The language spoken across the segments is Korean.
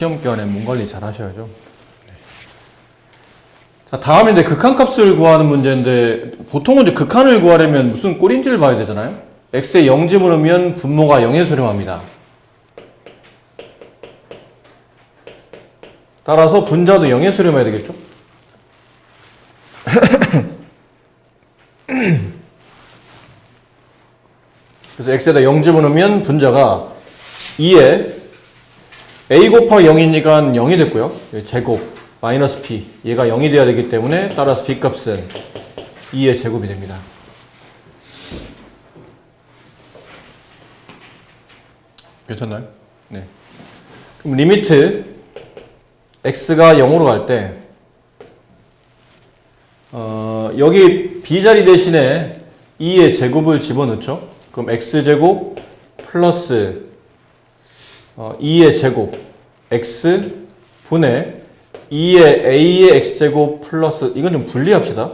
시험 기간에 몸 관리 잘 하셔야죠. 자, 다음에 이제 극한값을 구하는 문제인데, 보통은 이제 극한을 구하려면 무슨 꼴인지를 봐야 되잖아요. x에 0 집어넣으면 분모가 0에 수렴합니다. 따라서 분자도 0에 수렴해야 되겠죠? 그래서 x에다 0 집어넣으면 분자가 2에 a 곱하기 0이니까 0이 됐고요. 제곱 마이너스 p 얘가 0이 돼야 되기 때문에 따라서 b 값은 2의 제곱이 됩니다. 괜찮나요? 네. 그럼 리미트 x가 0으로 갈 때 여기 b자리 대신에 2의 제곱을 집어넣죠. 그럼 x제곱 플러스 2의 제곱 x 분의 2의 a의 x제곱 플러스 이건 좀 분리합시다.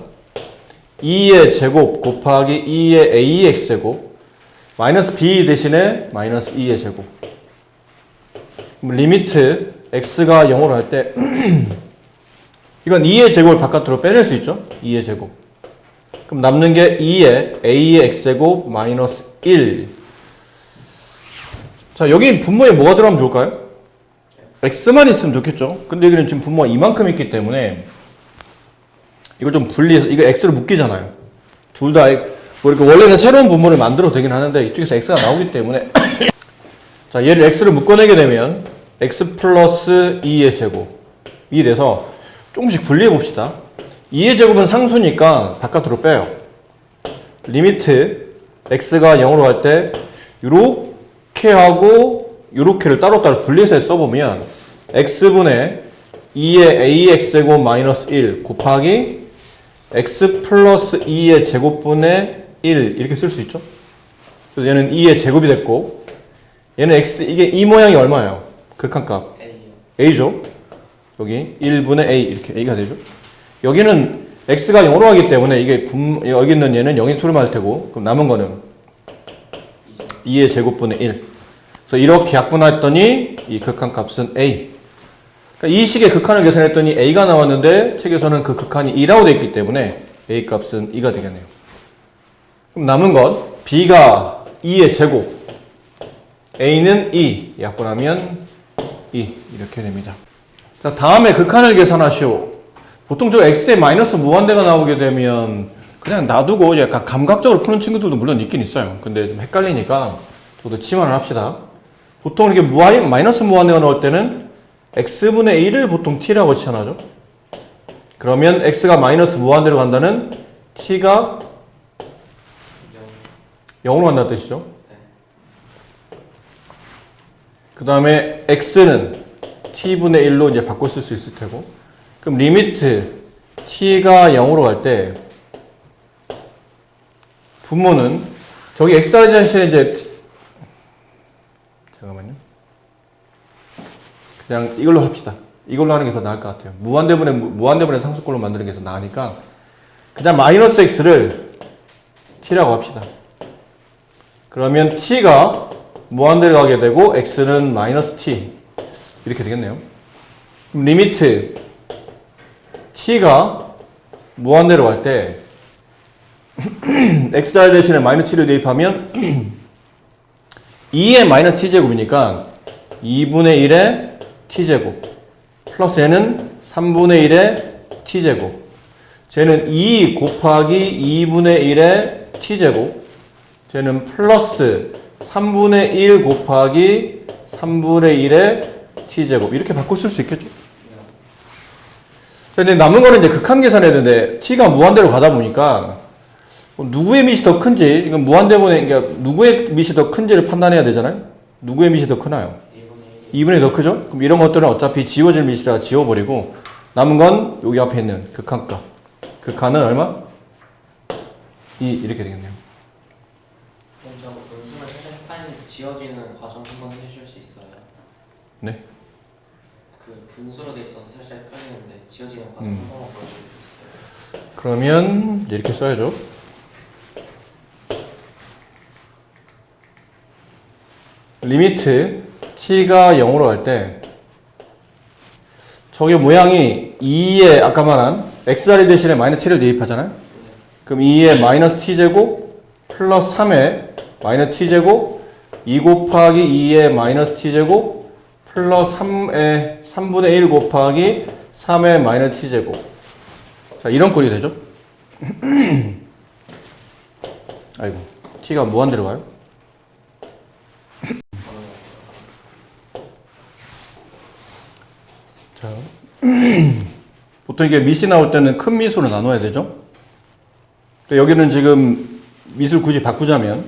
2의 제곱 곱하기 2의 a의 x제곱 마이너스 b 대신에 마이너스 2의 제곱. 그럼 리미트 x가 0으로 할 때 이건 2의 제곱을 바깥으로 빼낼 수 있죠. 2의 제곱. 그럼 남는 게 2의 a의 x제곱 마이너스 1. 자, 여기 분모에 뭐가 들어가면 좋을까요? x만 있으면 좋겠죠. 근데 여기는 지금 분모가 이만큼 있기 때문에 이걸 좀 분리해서 이거 x로 묶이잖아요. 둘 다 뭐 이렇게 원래는 새로운 분모를 만들어도 되긴 하는데 이쪽에서 x가 나오기 때문에 자, 얘를 x를 묶어내게 되면 x 플러스 2의 제곱이 돼서 조금씩 분리해 봅시다. 2의 제곱은 상수니까 바깥으로 빼요. 리미트 x가 0으로 할 때 요렇게 하고 요렇게를 따로따로 분리해서 써보면 x분의 2의 ax제곱 마이너스 1 곱하기 x 플러스 2의 제곱분의 1 이렇게 쓸 수 있죠. 그래서 얘는 2의 제곱이 됐고 얘는 x 이게 이 모양이 얼마예요? 극한값 a죠. 여기 1분의 a 이렇게 a가 되죠. 여기는 x가 0으로 하기 때문에 이게 여기 있는 얘는 0이 수렴할 테고 그럼 남은 거는 2의 제곱분의 1. 그래서 이렇게 약분했더니 이 극한값은 a. 그러니까 이 식의 극한을 계산했더니 a가 나왔는데 책에서는 그 극한이 2라고 되어 있기 때문에 a 값은 2가 되겠네요. 그럼 남은 것 b가 2의 제곱 a는 2 약분하면 2 이렇게 됩니다. 자, 다음에 극한을 계산하시오. 보통 저 x에 마이너스 무한대가 나오게 되면 그냥 놔두고 약간 감각적으로 푸는 친구들도 물론 있긴 있어요. 근데 좀 헷갈리니까 저도 치환을 합시다. 보통 이렇게 마이너스 무한대가 나올 때는 x분의 1을 보통 t라고 치환하죠. 그러면 x가 마이너스 무한대로 간다는 t가 0으로 간다는 뜻이죠. 그 다음에 x는 t분의 1로 이제 바꿔 쓸 수 있을 테고 그럼 리미트 t가 0으로 갈 때 분모는 저기 xr 대신에 이제 잠깐만요. 그냥 이걸로 합시다. 이걸로 하는 게 더 나을 것 같아요. 무한대분의 상수꼴로 만드는 게 더 나으니까 그냥 마이너스 x를 t라고 합시다. 그러면 t가 무한대로 가게 되고 x는 마이너스 t 이렇게 되겠네요. 그럼 리미트 t가 무한대로 갈 때 xr 대신에 마이너스 t를 대입하면 2의 마이너스 t제곱이니까 2분의 1의 t제곱 플러스 얘는 3분의 1의 t제곱 쟤는 2 곱하기 2분의 1의 t제곱 쟤는 플러스 3분의 1 곱하기 3분의 1의 t제곱 이렇게 바꿔 쓸 수 있겠죠? 근데 남은 거는 이제 극한 계산해야 되는데 t가 무한대로 가다 보니까 누구의 밑이 더 큰지 이건 무한대분의 그러니까 누구의 밑이 더 큰지를 판단해야 되잖아요. 누구의 밑이 더 크나요? 2분의 더 크죠? 그럼 이런 것들은 어차피 지워질 밑이라 지워버리고 남은 건 여기 앞에 있는 극한값. 극한은 얼마? 2 이렇게 되겠네요. 그럼 저 분수를 살짝 헷갈리는 지워지는 과정 한번 해주실 수 있어요? 네. 그 분수로 돼 있어서 살짝 헷갈리는데 지워지는 과정 한 번만 보여주실 수 있어요? 그러면 이렇게 써야죠. 리미트 t가 0으로 갈 때 저게 모양이 2에 아까 말한 xr이 대신에 마이너스 t를 대입하잖아요. 그럼 2의 마이너스 t제곱 플러스 3의 마이너스 t제곱 2 곱하기 2의 마이너스 t제곱 플러스 3의 3분의 1 곱하기 3의 마이너스 t제곱. 자, 이런 꼴이 되죠. 아이고, t가 무한대로 가요? 자, 보통 이게 미시 나올 때는 큰 미수로 나눠야 되죠. 여기는 지금 미수를 굳이 바꾸자면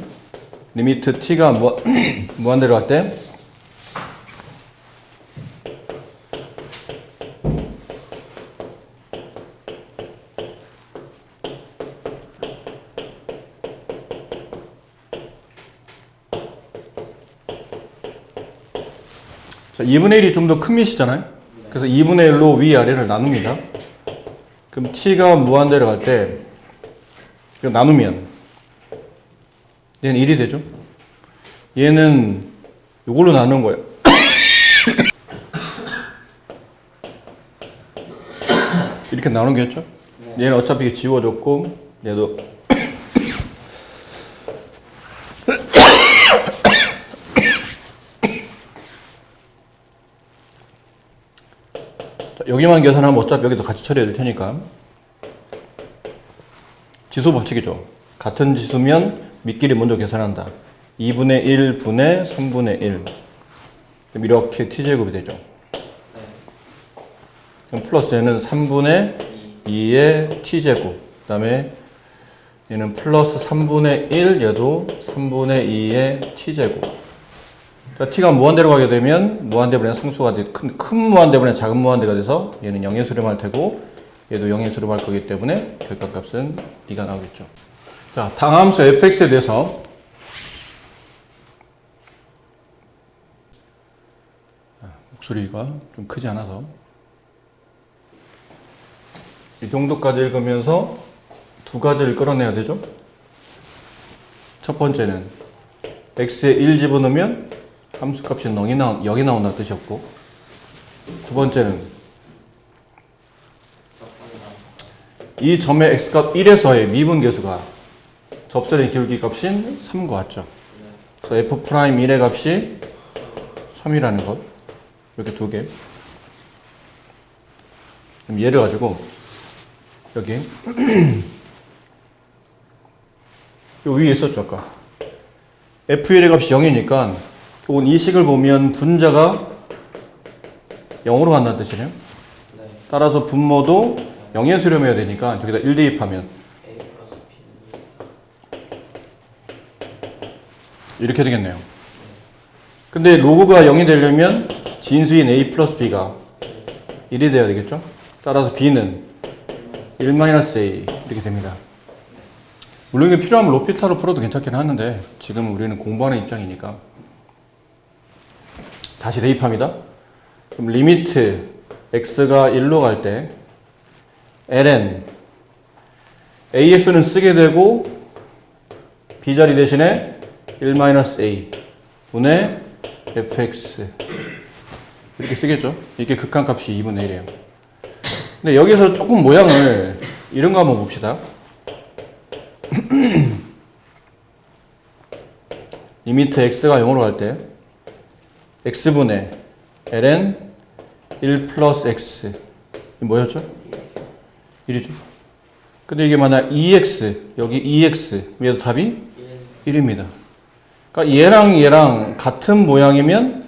리미트 t가 무한대로 갈 때 자, 2분의 1이 좀 더 큰 미시잖아요. 그래서 2분의 1로 위아래를 나눕니다. 그럼 t가 무한대로 갈 때 이거 나누면 얘는 1이 되죠. 얘는 이걸로 나누는 거예요. 이렇게 나누겠죠. 얘는 어차피 지워졌고 얘도 여기만 계산하면 어차피 여기도 같이 처리해야 될 테니까 지수 법칙이죠. 같은 지수면 밑끼리 먼저 계산한다. 2분의 1 분의 3분의 1 그럼 이렇게 t제곱이 되죠. 그럼 플러스 얘는 3분의 2의 t제곱 그 다음에 얘는 플러스 3분의 1 얘도 3분의 2의 t제곱. 자, t가 무한대로 가게 되면 무한대분의 상수가 돼, 큰 무한대분의 작은 무한대가 돼서 얘는 0에 수렴할 테고 얘도 0에 수렴할 거기 때문에 결과값은 2가 나오겠죠. 자, 당함수 fx에 대해서 목소리가 좀 크지 않아서 이 정도까지 읽으면서 두 가지를 끌어내야 되죠. 첫 번째는 x에 1 집어넣으면 함수값이 0이 나온다는 뜻이었고, 두 번째는 이 점의 x값 1에서의 미분계수가 접선의 기울기 값인 3과 같죠. 그래서 f'1의 값이 3이라는 것. 이렇게 두 개. 그럼 얘를 가지고 여기 요 위에 있었죠 아까. f1의 값이 0이니까 이 식을 보면 분자가 0으로 간다는 뜻이네요. 따라서 분모도 0에 수렴해야 되니까 여기다 1 대입하면 이렇게 되겠네요. 근데 로그가 0이 되려면 진수인 a 플러스 b가 1이 돼야 되겠죠? 따라서 b는 1-a 이렇게 됩니다. 물론 이게 필요하면 로피타로 풀어도 괜찮긴 하는데 지금 우리는 공부하는 입장이니까 다시 대입합니다. 그럼 리미트 x가 1로 갈 때 ln ax는 쓰게 되고 b자리 대신에 1-a 분의 fx 이렇게 쓰겠죠. 이게 극한값이 2분의 1이에요. 근데 여기서 조금 모양을 이런 거 한번 봅시다. 리미트 x가 0으로 갈 때 x분의 ln 1 플러스 x 이 뭐였죠? 1이죠. 근데 이게 만약 2x 여기 2x 얘도 답이 1입니다. 그러니까 얘랑 같은 모양이면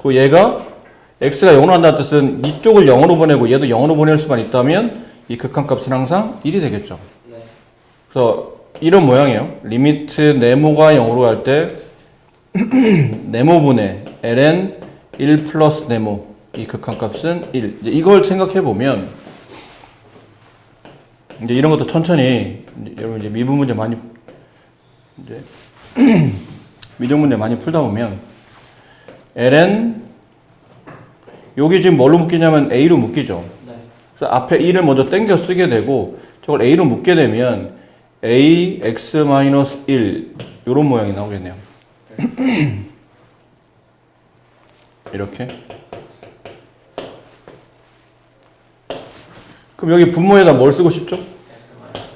그 얘가 x가 0으로 간다는 뜻은 이쪽을 0으로 보내고 얘도 0으로 보낼 수만 있다면 이 극한값은 항상 1이 되겠죠. 그래서 이런 모양이에요. 리미트 네모가 0으로 갈 때 네모분의 ln 1 플러스 네모 이 극한값은 1. 이걸 생각해 보면 이제 이런 것도 천천히 여러분 이제 미분 문제 많이 이제 미적 문제 많이 풀다 보면 ln 여기 지금 뭘로 묶이냐면 a로 묶이죠. 그래서 앞에 1을 먼저 땡겨 쓰게 되고 저걸 a로 묶게 되면 ax-1 이런 모양이 나오겠네요. 이렇게 그럼 여기 분모에다 뭘 쓰고 싶죠? x 마이너스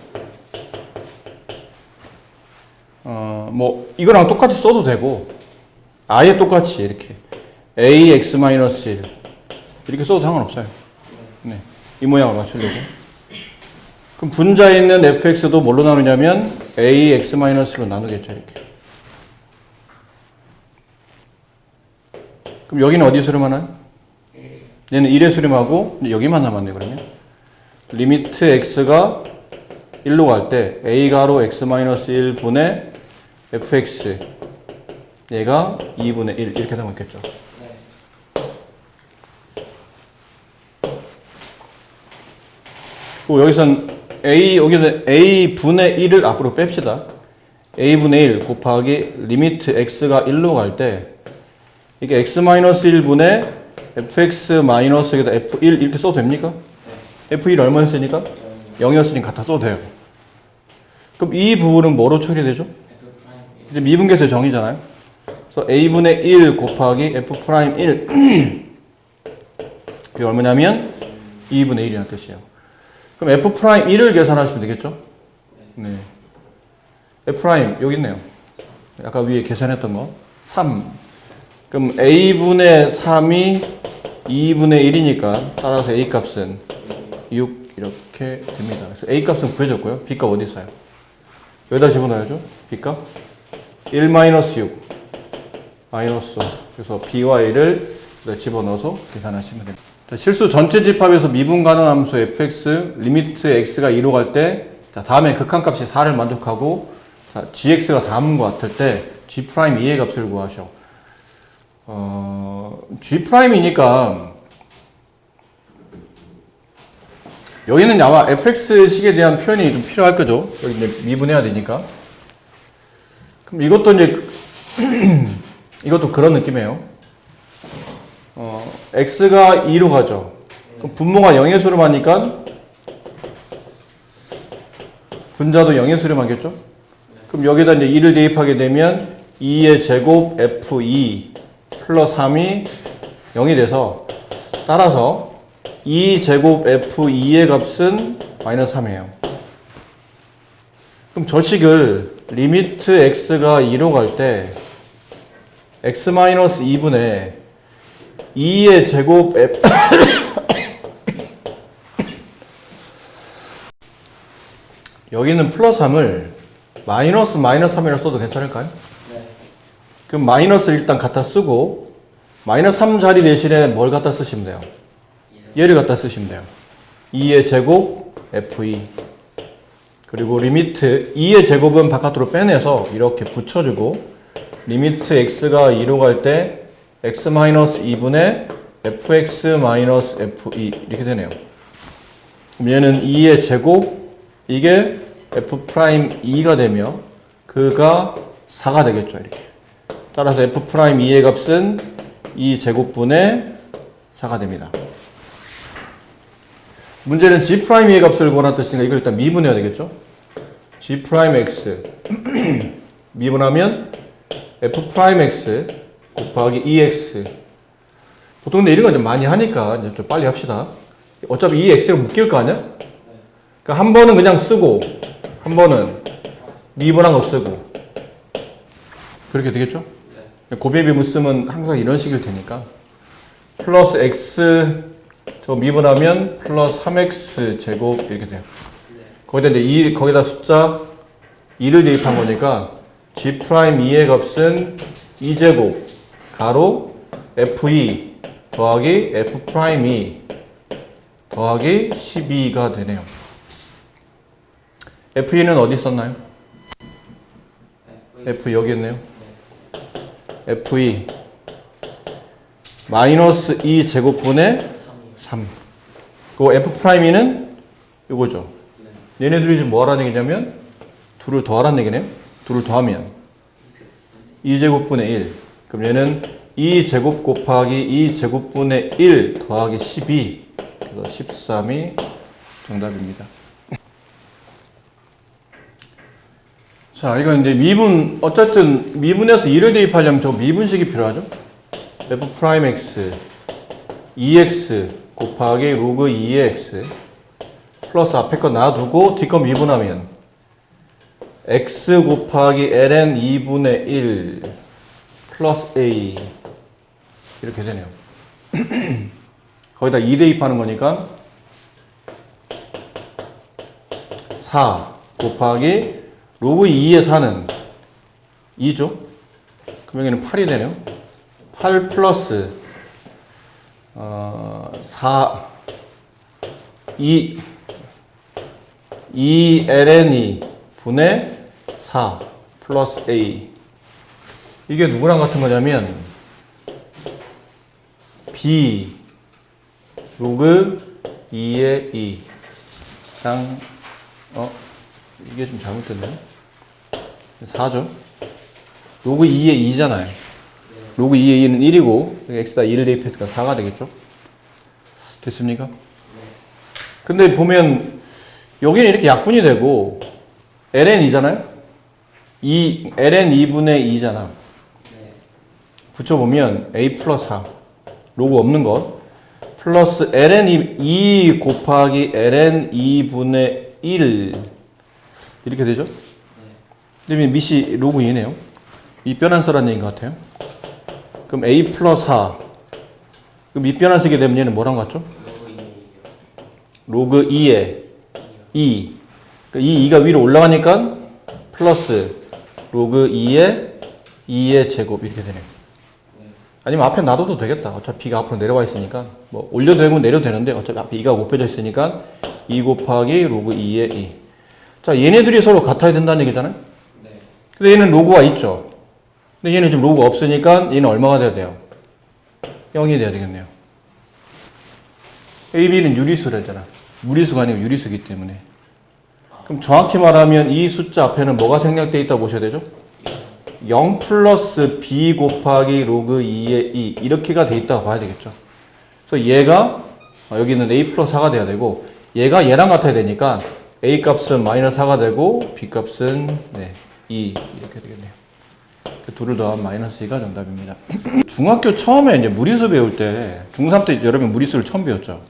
뭐 이거랑 똑같이 써도 되고 아예 똑같이 이렇게 ax-1 이렇게 써도 상관없어요. 네, 이 모양을 맞추려고. 그럼 분자에 있는 fx도 뭘로 나누냐면 ax-로 나누겠죠. 이렇게. 그럼 여기는 어디 수렴하나요? 얘는 1에 수렴하고 여기만 남았네. 그러면 리미트 x가 1로 갈 때 a가로 x-1분의 fx 얘가 2분의 1 이렇게 남았겠죠. 네. 그리고 여기선 여기는 a분의 1을 앞으로 뺍시다. a분의 1 곱하기 리미트 x가 1로 갈 때 이게 x-1분의 fx-여기다 f1 이렇게 써도 됩니까? f1 얼마였으니까? 0이었으니까 갖다 써도 돼요. 그럼 이 부분은 뭐로 처리되죠? f 프라임 이제 미분계수의 정의잖아요. 그래서 a분의 1 곱하기 f'1 그게 얼마냐면 2분의 1이라는 뜻이에요. 그럼 f'1을 계산하시면 되겠죠? 네. f' 여기 있네요. 아까 위에 계산했던 거 3. 그럼 a분의 3이 2분의 1이니까 따라서 a 값은 6 이렇게 됩니다. 그래서 a 값은 구해졌고요. b 값 어디 있어요? 여기다 집어넣어야죠. b 값 1 마이너스 6 마이너스. 그래서 b와 1을 집어넣어서 계산하시면 됩니다. 자, 실수 전체 집합에서 미분 가능 함수 fx 리미트 x가 2로 갈 때 다음에 극한값이 4를 만족하고 자, gx가 다음인 것 같을 때 g'2의 값을 구하셔. G'이니까 여기는 아마 fx식에 대한 표현이 좀 필요할 거죠. 여기 이제 미분해야 되니까. 그럼 이것도 이제 이것도 그런 느낌이에요. x가 2로 가죠. 그럼 분모가 0의 수렴하니까 분자도 0의 수렴하겠죠. 그럼 여기다 이제 2를 대입하게 되면 2의 제곱 f2 플러스 3이 0이 돼서 따라서 2제곱 f2의 값은 마이너스 3이에요. 그럼 저 식을 리미트 x가 2로 갈 때 x-2분의 2의 제곱 f 여기는 플러스 3을 마이너스 3이라 써도 괜찮을까요? 그럼 마이너스를 일단 갖다 쓰고 마이너스 3 자리 대신에 뭘 갖다 쓰시면 돼요? 얘를 갖다 쓰시면 돼요. 2의 제곱 f2 그리고 리미트 2의 제곱은 바깥으로 빼내서 이렇게 붙여주고 리미트 x가 2로 갈 때 x-2분의 fx-f2 이렇게 되네요. 그럼 얘는 2의 제곱 이게 f'2가 되며 그가 4가 되겠죠. 이렇게. 따라서 f'2의 값은 2제곱분의 4가 됩니다. 문제는 g'의 값을 구하는 이걸 일단 미분해야 되겠죠? g'x 미분하면 f'x 곱하기 2x 보통 근데 이런 거 좀 많이 하니까 이제 좀 빨리 합시다. 어차피 이 x가 묶일 거 아니야? 그러니까 한 번은 그냥 쓰고 한 번은 미분한 거 쓰고 그렇게 되겠죠? 곱의 비분 쓰면 항상 이런 식일 테니까 플러스 x 저 미분하면 플러스 3x 제곱 이렇게 돼요. 거기다 이제 거기다 숫자 2를 대입한 거니까 g'2의 값은 2제곱 가로 f2 더하기 f'2 더하기 12가 되네요. f2는 어디 있었나요? f 여기 있네요. f2 마이너스 2제곱분의 3 그 f'2는 이거죠. 얘네들이 지금 뭐하라는 얘기냐면 둘을 더하라는 얘기네요. 둘을 더하면 2제곱분의 1 그럼 얘는 2제곱 곱하기 2제곱분의 1 더하기 12 그래서 13이 정답입니다. 자, 이건 이제 미분, 어쨌든 미분해서 2를 대입하려면 저 미분식이 필요하죠. f'x 2x 곱하기 로그 2의 x 플러스 앞에 거 놔두고 뒷거 미분하면 x 곱하기 ln 2분의 1 플러스 a 이렇게 되네요. 거기다 2 대입하는 거니까 4 곱하기 로그 2의 4는 2죠. 그럼 여기는 8이 되네요. 8 플러스 4 2 ln2 분의 4 플러스 a 이게 누구랑 같은 거냐면 b 로그 2의 2랑 이게 좀 잘못됐네요. 4죠. 로그 2의 2잖아요. 로그 2의 2는 1이고 x에다 2를 대입했으니까 4가 되겠죠. 됐습니까? 근데 보면 여기는 이렇게 약분이 되고 ln2잖아요. ln 2분의 2잖아. 붙여보면 a 플러스 4 로그 없는 것 플러스 ln 2 곱하기 ln 2분의 1 이렇게 되죠? 그러면 밑이 로그 2네요. 밑변환서라는 얘기인 것 같아요. 그럼 a 플러스 4 그럼 밑변환 쓰게 되면 얘는 뭐랑 같죠? 로그 2에 2 이 2가 위로 올라가니까 플러스 로그 2의 제곱 이렇게 되네요. 아니면 앞에 놔둬도 되겠다. 어차피 b가 앞으로 내려와 있으니까 뭐 올려도 되고 내려도 되는데 어차피 앞에 2가 곱해져 있으니까 2 곱하기 로그 2의 2. 자, 얘네들이 서로 같아야 된다는 얘기잖아요. 근데 얘는 로그가 있죠. 근데 얘는 지금 로그가 없으니까 얘는 얼마가 돼야 돼요? 0이 돼야 되겠네요. a, b는 유리수래잖아. 무리수가 아니고 유리수이기 때문에. 그럼 정확히 말하면 이 숫자 앞에는 뭐가 생략되어 있다고 보셔야 되죠? 0 플러스 b 곱하기 로그 2의 2 이렇게가 돼 있다고 봐야 되겠죠. 그래서 얘가 여기는 a 플러스 4가 돼야 되고 얘가 얘랑 같아야 되니까 a 값은 마이너스 4가 되고 b 값은 2 이렇게 되겠네요. 그 둘을 더하면 마이너스 2가 정답입니다. 중학교 처음에 이제 무리수 배울 때 중3 때 여러분 무리수를 처음 배웠죠.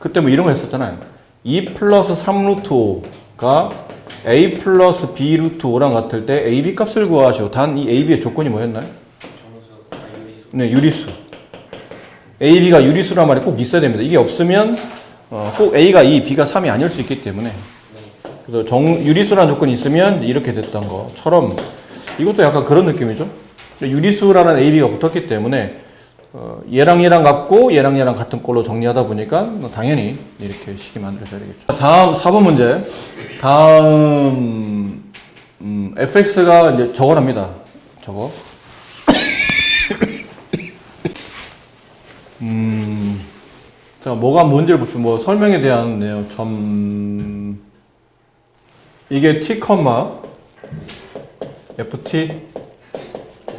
그때 뭐 이런 거 했었잖아요. 2 플러스 3 루트 5가 a 플러스 b 루트 5랑 같을 때 a, b 값을 구하시오. 단 이 a, b의 조건이 뭐였나요? 네, 유리수. a, b가 유리수란 말이 꼭 있어야 됩니다. 이게 없으면 꼭 a가 2, b가 3이 아닐 수 있기 때문에 그래서 유리수라는 조건이 있으면 이렇게 됐던 것처럼 이것도 약간 그런 느낌이죠. 유리수라는 a, b가 붙었기 때문에 얘랑 얘랑 같고 얘랑 얘랑 같은 꼴로 정리하다 보니까 당연히 이렇게 식이 만들어져야 되겠죠. 다음 4번 문제. 다음 fx가 이제 저거랍니다. 저거. 자, 뭐가 뭔지를 보시면 뭐 설명에 대한 내용 이게 t, ft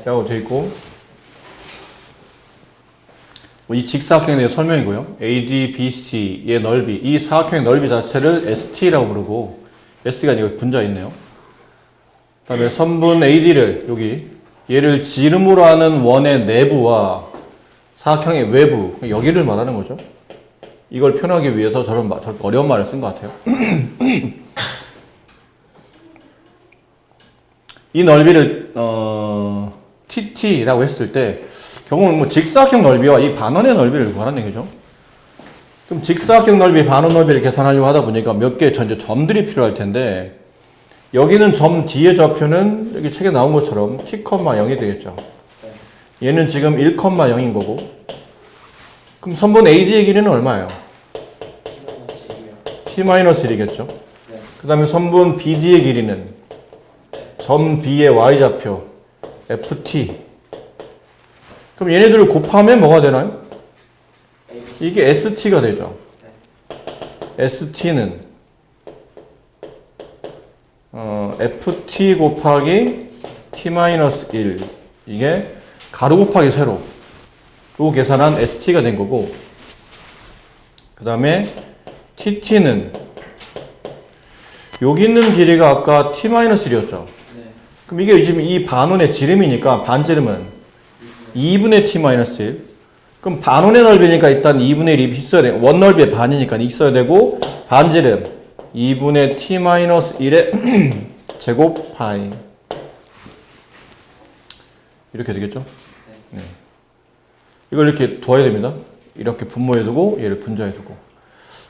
라고 되어 있고 이 직사각형에 대한 설명이고요. AD, BC의 넓이, 이 사각형의 넓이 자체를 ST라고 부르고 ST가 이거 분자에 있네요. 그 다음에 선분 AD를 여기 얘를 지름으로 하는 원의 내부와 사각형의 외부 여기를 말하는 거죠. 이걸 표현하기 위해서 저런 어려운 말을 쓴 것 같아요. 이 넓이를 TT라고 했을 때 경우는 뭐 직사각형 넓이와 이 반원의 넓이를 구하는 얘기죠. 그럼 직사각형 넓이, 반원 넓이를 계산하려고 하다 보니까 몇 개의 점들이 필요할 텐데 여기는 점 D의 좌표는 여기 책에 나온 것처럼 t, 0이 되겠죠. 얘는 지금 1,0인 거고 그럼 선분 AD의 길이는 얼마예요? t-1이겠죠. 그 다음에 선분 BD의 길이는 점 B의 y좌표 ft 그럼 얘네들을 곱하면 뭐가 되나요? 이게 ST가 되죠. ST는 FT 곱하기 T-1 이게 가로 곱하기 세로로 계산한 ST가 된 거고 그 다음에 TT는 여기 있는 길이가 아까 T-1이었죠. 그럼 이게 지금 이 반원의 지름이니까 반지름은 2분의 T-1 그럼 반원의 넓이니까 일단 2분의 1이 있어야 돼. 원 넓이의 반이니까 있어야 되고 반지름 2분의 t-1의 제곱 파이. 이렇게 되겠죠? 네. 이걸 이렇게 두어야 됩니다. 이렇게 분모해 두고 얘를 분자해 두고.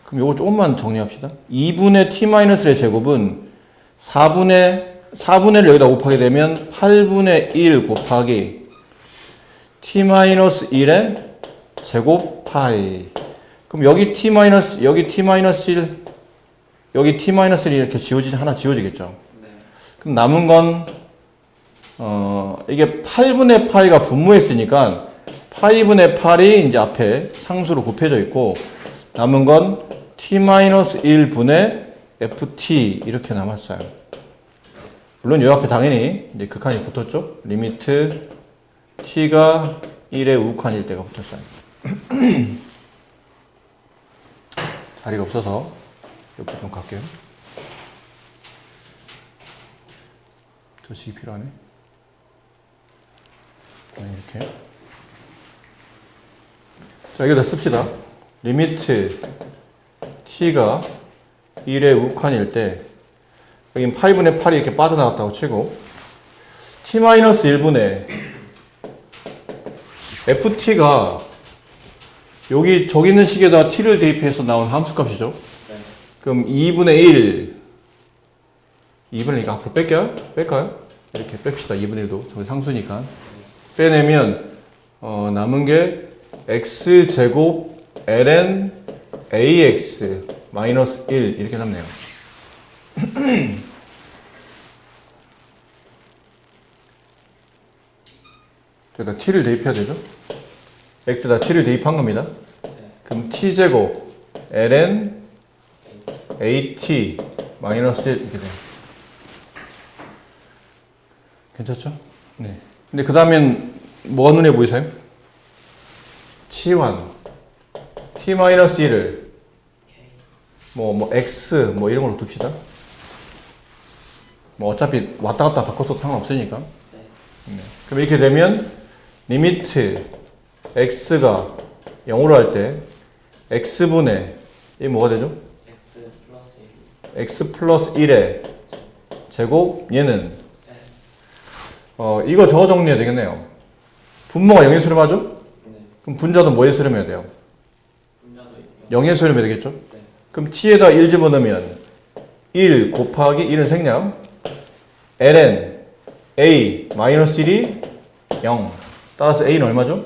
그럼 이거 조금만 정리합시다. 2분의 t-의 제곱은 4분의를 여기다 곱하게 되면 8분의 1 곱하기 t-1의 제곱 파이. 그럼 여기 t-1, 여기 t-1, 여기 t-1이 이렇게 하나 지워지겠죠. 네. 그럼 남은 건 이게 8분의 파이가 분모했으니까 파이분의 8이 이제 앞에 상수로 곱해져 있고 남은 건 t-1분의 ft 이렇게 남았어요. 물론 요 앞에 당연히 이제 극한이 붙었죠. 리미트 t가 1의 우극한일 때가 붙었어요. 자리가 없어서 옆으로 좀 갈게요. 도식이 필요하네. 이렇게. 자, 여기다 씁시다. 리미트 t가 1의 우극한일 때 여긴 8분의 8이 이렇게 빠져나갔다고 치고 t-1분의 ft가 여기 저기 있는 식에다 t를 대입해서 나온 함수값이죠. 네. 그럼 2분의 1 2분의 1 앞으로 뺄까요? 이렇게 뺍시다. 2분의 1도 저기 상수니까 빼내면 남은 게 x제곱 ln ax 마이너스 1 이렇게 남네요. 여기다 t를 대입해야 되죠. x에다 t를 대입한 겁니다. 네. 그럼 t제곱 ln at 마이너스 1 이렇게 돼요. 괜찮죠? 네. 근데 그 다음엔 뭐가 눈에 보이세요? 치환 t-1을 뭐 x 뭐 이런 걸로 둡시다. 뭐 어차피 왔다 갔다 바꿔서 상관없으니까. 네. 그럼 이렇게 되면 리미트 x가 0으로 할 때 x분의 이 뭐가 되죠? x 플러스 1의 제곱 얘는 이거 저거 정리해야 되겠네요. 분모가 0에 수렴하죠? 네. 그럼 분자도 뭐에 수렴해야 돼요? 분자도 0에 수렴해야 되겠죠? 네. 그럼 t에다 1 집어넣으면 1 곱하기 1은 생략 ln a 마이너스 1이 0 따라서 a는 얼마죠?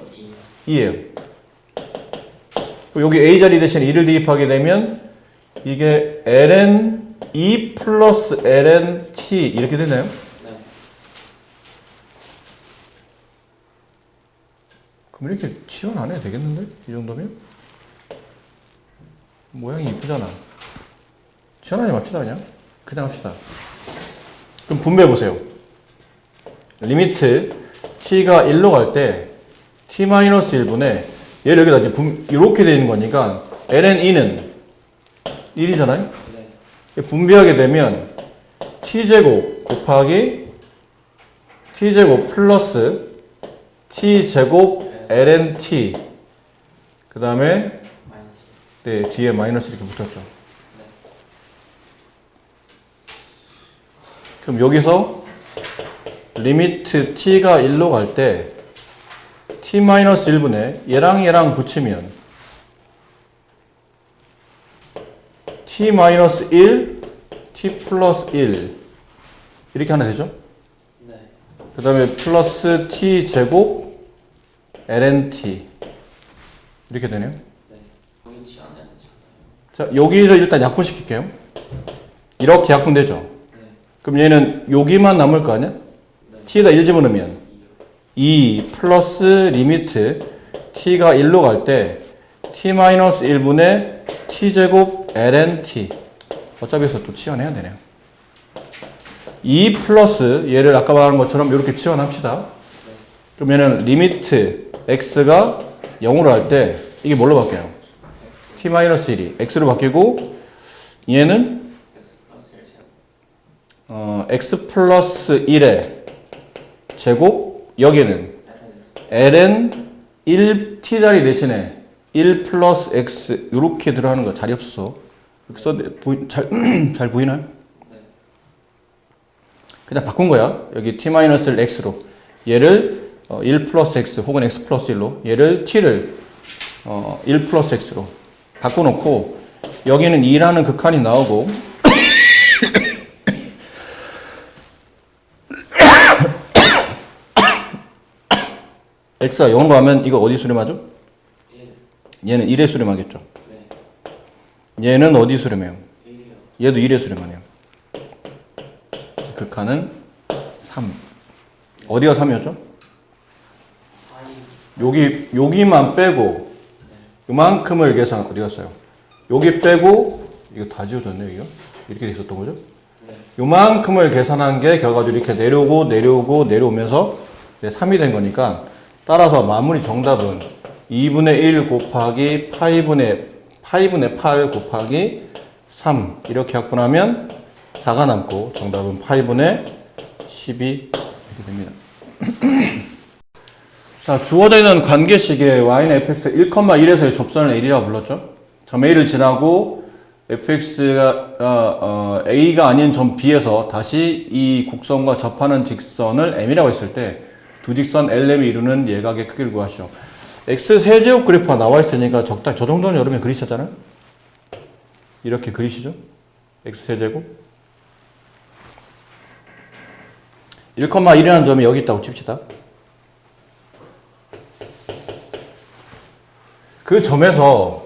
2예요. 여기 a 자리 대신 2를 대입하게 되면 이게 ln 2 플러스 ln t 이렇게 되나요? 네. 그럼 이렇게 치환 안 해도 되겠는데? 이 정도면? 모양이 이쁘잖아. 치환하지 맙시다 그냥 합시다. 그럼 분배해보세요. 리미트 t가 1로 갈 때 t-1분의 얘를 여기다 이제 이렇게 되어 있는 거니까 ln2는 1이잖아요? 네. 분배하게 되면 t제곱 곱하기 t제곱 플러스 t제곱 ln t 그 다음에 네, 뒤에 마이너스 이렇게 붙었죠. 네. 그럼 여기서 리미트 t가 1로 갈 때 t-1분의 얘랑 붙이면 t-1 t 플러스 1 이렇게 하나 되죠? 네. 그 다음에 플러스 t제곱 ln t 이렇게 되네요. 네. 여기 치환해야 되잖아요. 자, 여기를 일단 약분시킬게요. 이렇게 약분되죠? 네. 그럼 얘는 여기만 남을 거 아니야? 네. t에다 1 집어넣으면 2 플러스 리미트 t가 1로 갈 때 t-1분의 t제곱 ln t 어차피 해서 또 치환해야 되네요. 2 플러스 얘를 아까 말한 것처럼 이렇게 치환합시다. 그럼 얘는 리미트 x가 0으로 할 때 이게 뭘로 바뀌어요? t-1이 x로 바뀌고 얘는 x 플러스 1의 제곱 여기는 ln 1 t자리 대신에 1 플러스 x 이렇게 들어가는 거 자리 없어서 잘 보이나요? 네. 그냥 바꾼 거야. 여기 t-를 x로. 얘를 1 플러스 x 혹은 x 플러스 1로. 얘를 t를 1 플러스 x로 바꿔놓고 여기는 2라는 극한이 나오고 x가 0으로 하면 이거 어디 수렴하죠? 1. 얘는 1에 수렴하겠죠. 네. 얘는 어디 수렴해요? 1이요. 얘도 1에 수렴하네요. 극한은 3. 어디가 3이었죠? 여기만 빼고 요만큼을 계산 어디 갔어요? 여기 빼고 이거 다 지워졌네요. 이거 이렇게 돼 있었던 거죠? 네. 요만큼을 계산한 게 결과적으로 이렇게 내려오면서 3이 된 거니까 따라서 마무리 정답은 2분의 1 곱하기 파이분의 8 곱하기 3 이렇게 약분하면 4가 남고 정답은 파이분의 12 이렇게 됩니다. 자, 주어져 있는 관계식에 y는 fx 1,1에서의 접선을 L이라고 불렀죠. 점 A를 지나고 fx가 A가 아닌 점 B에서 다시 이 곡선과 접하는 직선을 M이라고 했을 때 두 직선 LM이 이루는 예각의 크기를 구하시오. x 세제곱 그래프가 나와 있으니까 적당히 저 정도는 여러분이 그리셨잖아요. 이렇게 그리시죠. x 세제곱 1,1이라는 점이 여기 있다고 칩시다. 그 점에서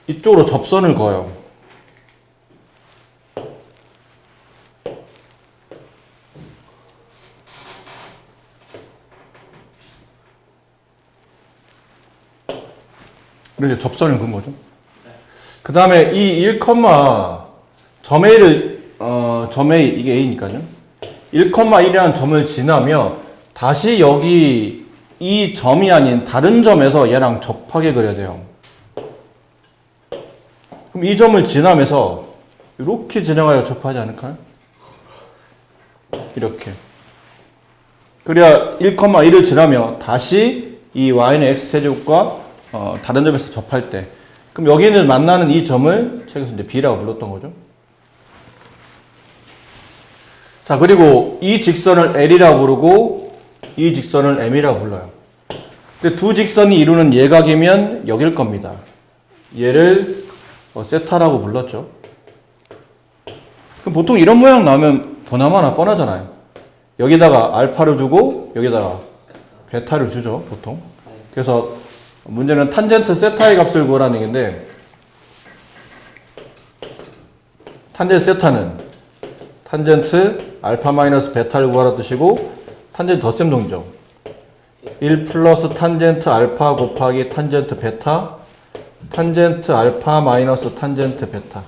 이쪽으로 접선을 그어요. 그래서 접선을 그은 거죠. 그 다음에 이 1, 점 A, 이게 A니까요. 1,1이라는 점을 지나며 다시 여기 이 점이 아닌 다른 점에서 얘랑 접하게 그려야 돼요. 그럼 이 점을 지나면서 이렇게 지나가야 접하지 않을까요? 이렇게. 그래야 1,1을 지나며 다시 이 y는 x제곱과 다른 점에서 접할 때 그럼 여기는 만나는 이 점을 책에서 이제 b라고 불렀던 거죠. 자, 그리고 이 직선을 L이라고 부르고 이 직선을 M이라고 불러요. 근데 두 직선이 이루는 예각이면 여길 겁니다. 얘를 세타라고 불렀죠. 그럼 보통 이런 모양 나오면 보나마나 뻔하잖아요. 여기다가 알파를 주고 여기다가 베타를 주죠, 보통. 그래서 문제는 탄젠트 세타의 값을 구하라는 얘기인데 탄젠트 세타는 탄젠트 알파 마이너스 베타를 구하라 뜻이고 탄젠트 덧셈 동이죠. 1 플러스 탄젠트 알파 곱하기 탄젠트 베타 탄젠트 알파 마이너스 탄젠트 베타.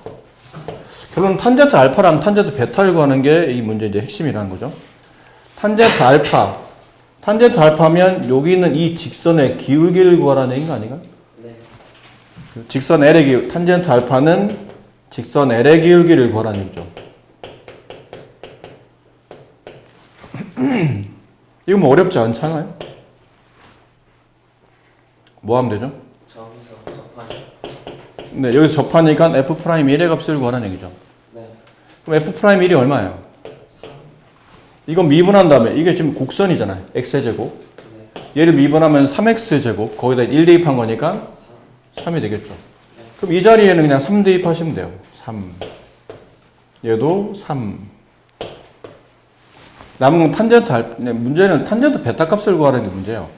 결론은 탄젠트 알파랑 탄젠트 베타를 구하는 게 이 문제의 이제 핵심이라는 거죠. 탄젠트 알파면 여기 있는 이 직선의 기울기를 구하라는 얘기가 아닌가? 네. 직선 L의 기울, 탄젠트 알파는 직선 L의 기울기를 구하라는 얘기죠. 이거 뭐 어렵지 않잖아요? 뭐 하면 되죠? 저기서 접하죠. 네, 여기서 접하니까 F'1의 값을 구하라는 얘기죠. 네. 그럼 F'1이 얼마예요? 3. 이건 미분한 다음에 이게 지금 곡선이잖아요. x제곱. 네. 얘를 미분하면 3x제곱. 거기다 1 대입한 거니까 3. 3이 되겠죠. 네. 그럼 이 자리에는 그냥 3 대입하시면 돼요. 3. 얘도 3. 남은 탄젠트 문제는 탄젠트 베타 값을 구하는 게 문제예요.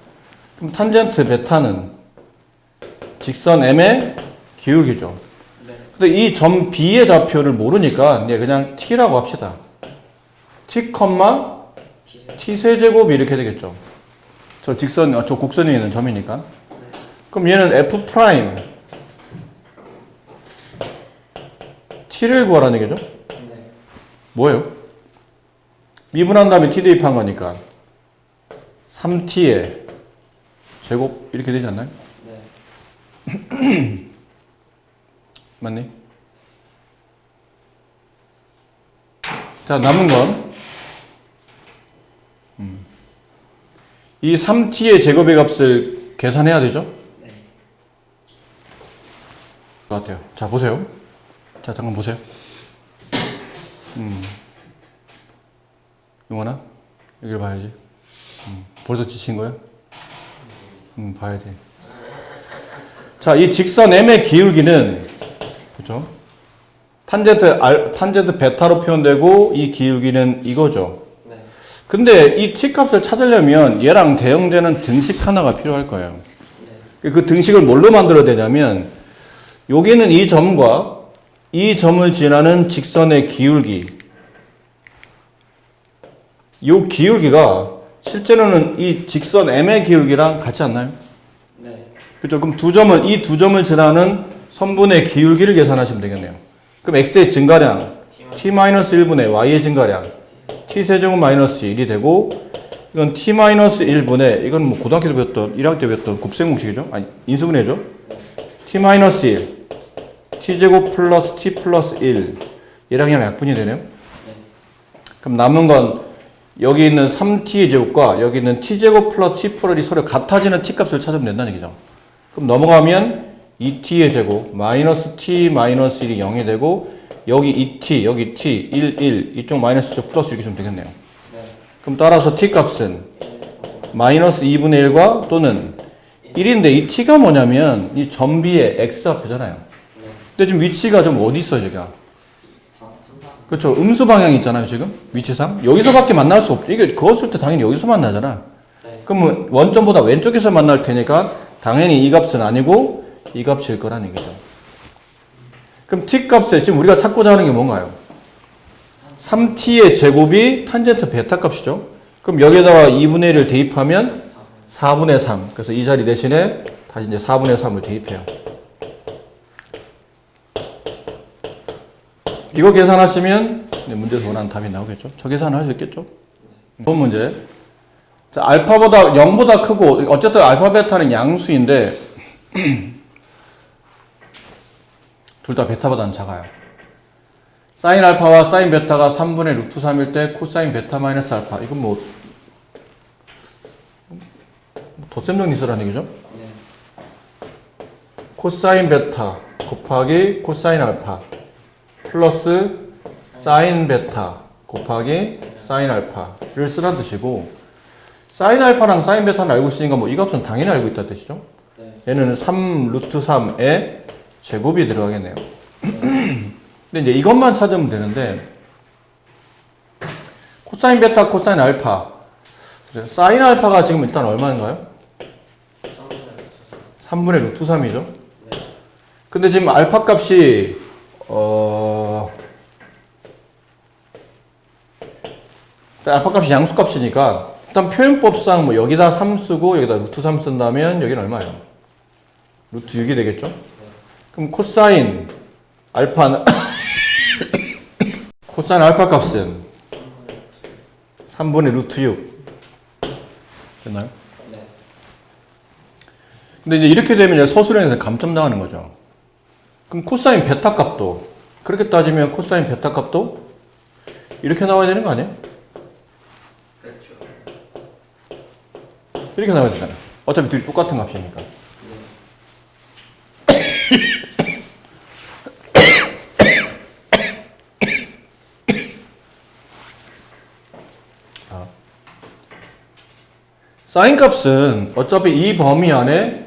그럼 탄젠트 베타는 직선 M의 기울기죠. 네. 근데 이 점 B의 좌표를 모르니까 그냥 T라고 합시다. T, T 세제곱이 이렇게 되겠죠. 저 곡선에 있는 점이니까. 네. 그럼 얘는 F 프라임 T를 구하라는 얘기죠. 네. 뭐예요? 미분한 다음에 T 대입한 거니까 3T의 제곱 이렇게 되지 않나요? 네. 맞니? 자, 남은 건 이 3t의 제곱의 값을 계산해야 되죠? 네. 것 같아요. 자, 보세요. 자, 잠깐 보세요. 용원아, 여기를 봐야지. 벌써 지친 거야? 봐야 돼. 자, 이 직선 M의 기울기는, 그죠? 탄젠트 베타로 표현되고, 이 기울기는 이거죠. 네. 근데 이 t 값을 찾으려면 얘랑 대응되는 등식 하나가 필요할 거예요. 그 등식을 뭘로 만들어야 되냐면, 여기는 이 점과 이 점을 지나는 직선의 기울기. 이 기울기가 실제로는 이 직선 M의 기울기랑 같지 않나요? 네. 그렇죠? 그럼 이 두 점을 지나는 선분의 기울기를 계산하시면 되겠네요. 그럼 x의 증가량 t-1분의 y의 증가량 t세제곱 마이너스 1이 되고, 이건 t-1분의, 이건 뭐 고등학교 때 배웠던 1학기 때 배웠던 곱셈 공식이죠? 아니, 인수분해죠? t-1 t제곱 플러스 t 플러스 1 얘랑 그냥 약분이 되네요. 그럼 남은 건 여기 있는 3t의 제곱과 여기 있는 t제곱 플러스 t 플러스 1이 서로 같아지는 t값을 찾으면 된다는 얘기죠. 그럼 넘어가면 2t의 제곱 마이너스 t 마이너스 1이 0이 되고, 여기 2t 여기 t 1 이쪽 마이너스 쪽 플러스 이렇게 주면 되겠네요. 그럼 따라서 t값은 마이너스 2분의 1과 또는 1인데 이 t가 뭐냐면 이 점비의 x 앞이잖아요. 근데 지금 위치가 좀 어디 있어요, 제가? 그렇죠. 음수 방향이 있잖아요, 지금. 위치상. 여기서밖에 만날 수 없죠. 이게 그었을 때 당연히 여기서 만나잖아. 그러면 원점보다 왼쪽에서 만날 테니까 당연히 이 값은 아니고 이 값일 거란 얘기죠. 그럼 t 값에 지금 우리가 찾고자 하는 게 뭔가요? 3t의 제곱이 탄젠트 베타 값이죠. 그럼 여기에다가 2분의 1을 대입하면 4분의 3. 그래서 이 자리 대신에 다시 이제 4분의 3을 대입해요. 이거 계산하시면 문제에서 원하는 답이 나오겠죠. 저 계산을 할 수 있겠죠. 이번 문제. 자, 알파보다 0보다 크고, 어쨌든 알파 베타는 양수인데 둘 다 베타보다는 작아요. 사인 알파와 사인 베타가 3분의 루트 3일 때 코사인 베타 마이너스 알파. 이건 뭐 덧셈 정리 쓰라는 얘기죠. 코사인 베타 곱하기 코사인 알파 플러스 사인 베타 곱하기 사인 알파를 쓰란 뜻이고, 사인 알파랑 사인 베타는 알고 있으니까 뭐 이 값은 당연히 알고 있다는 뜻이죠. 얘는 3 루트 3의 제곱이 들어가겠네요. 근데 이제 이것만 찾으면 되는데, 코사인 베타 코사인 알파, 사인 알파가 지금 일단 얼마인가요? 3분의 루트 3이죠. 근데 지금 알파 값이 알파 값이 양수 값이니까 일단 표현법상 뭐 여기다 3 쓰고 여기다 루트 3 쓴다면 여기는 얼마예요? 루트 6이 되겠죠? 그럼 코사인 알파는 코사인 알파 값은 3분의 루트 6 됐나요? 근데 이제 이렇게 되면 이제 서술형에서 감점 나가는 거죠. 그럼 코사인 베타 값도, 그렇게 따지면 코사인 베타 값도 이렇게 나와야 되는 거 아니에요? 이렇게 나와야 되잖아요. 어차피 둘이 똑같은 값이니까. 사인 값은 어차피 이 범위 안에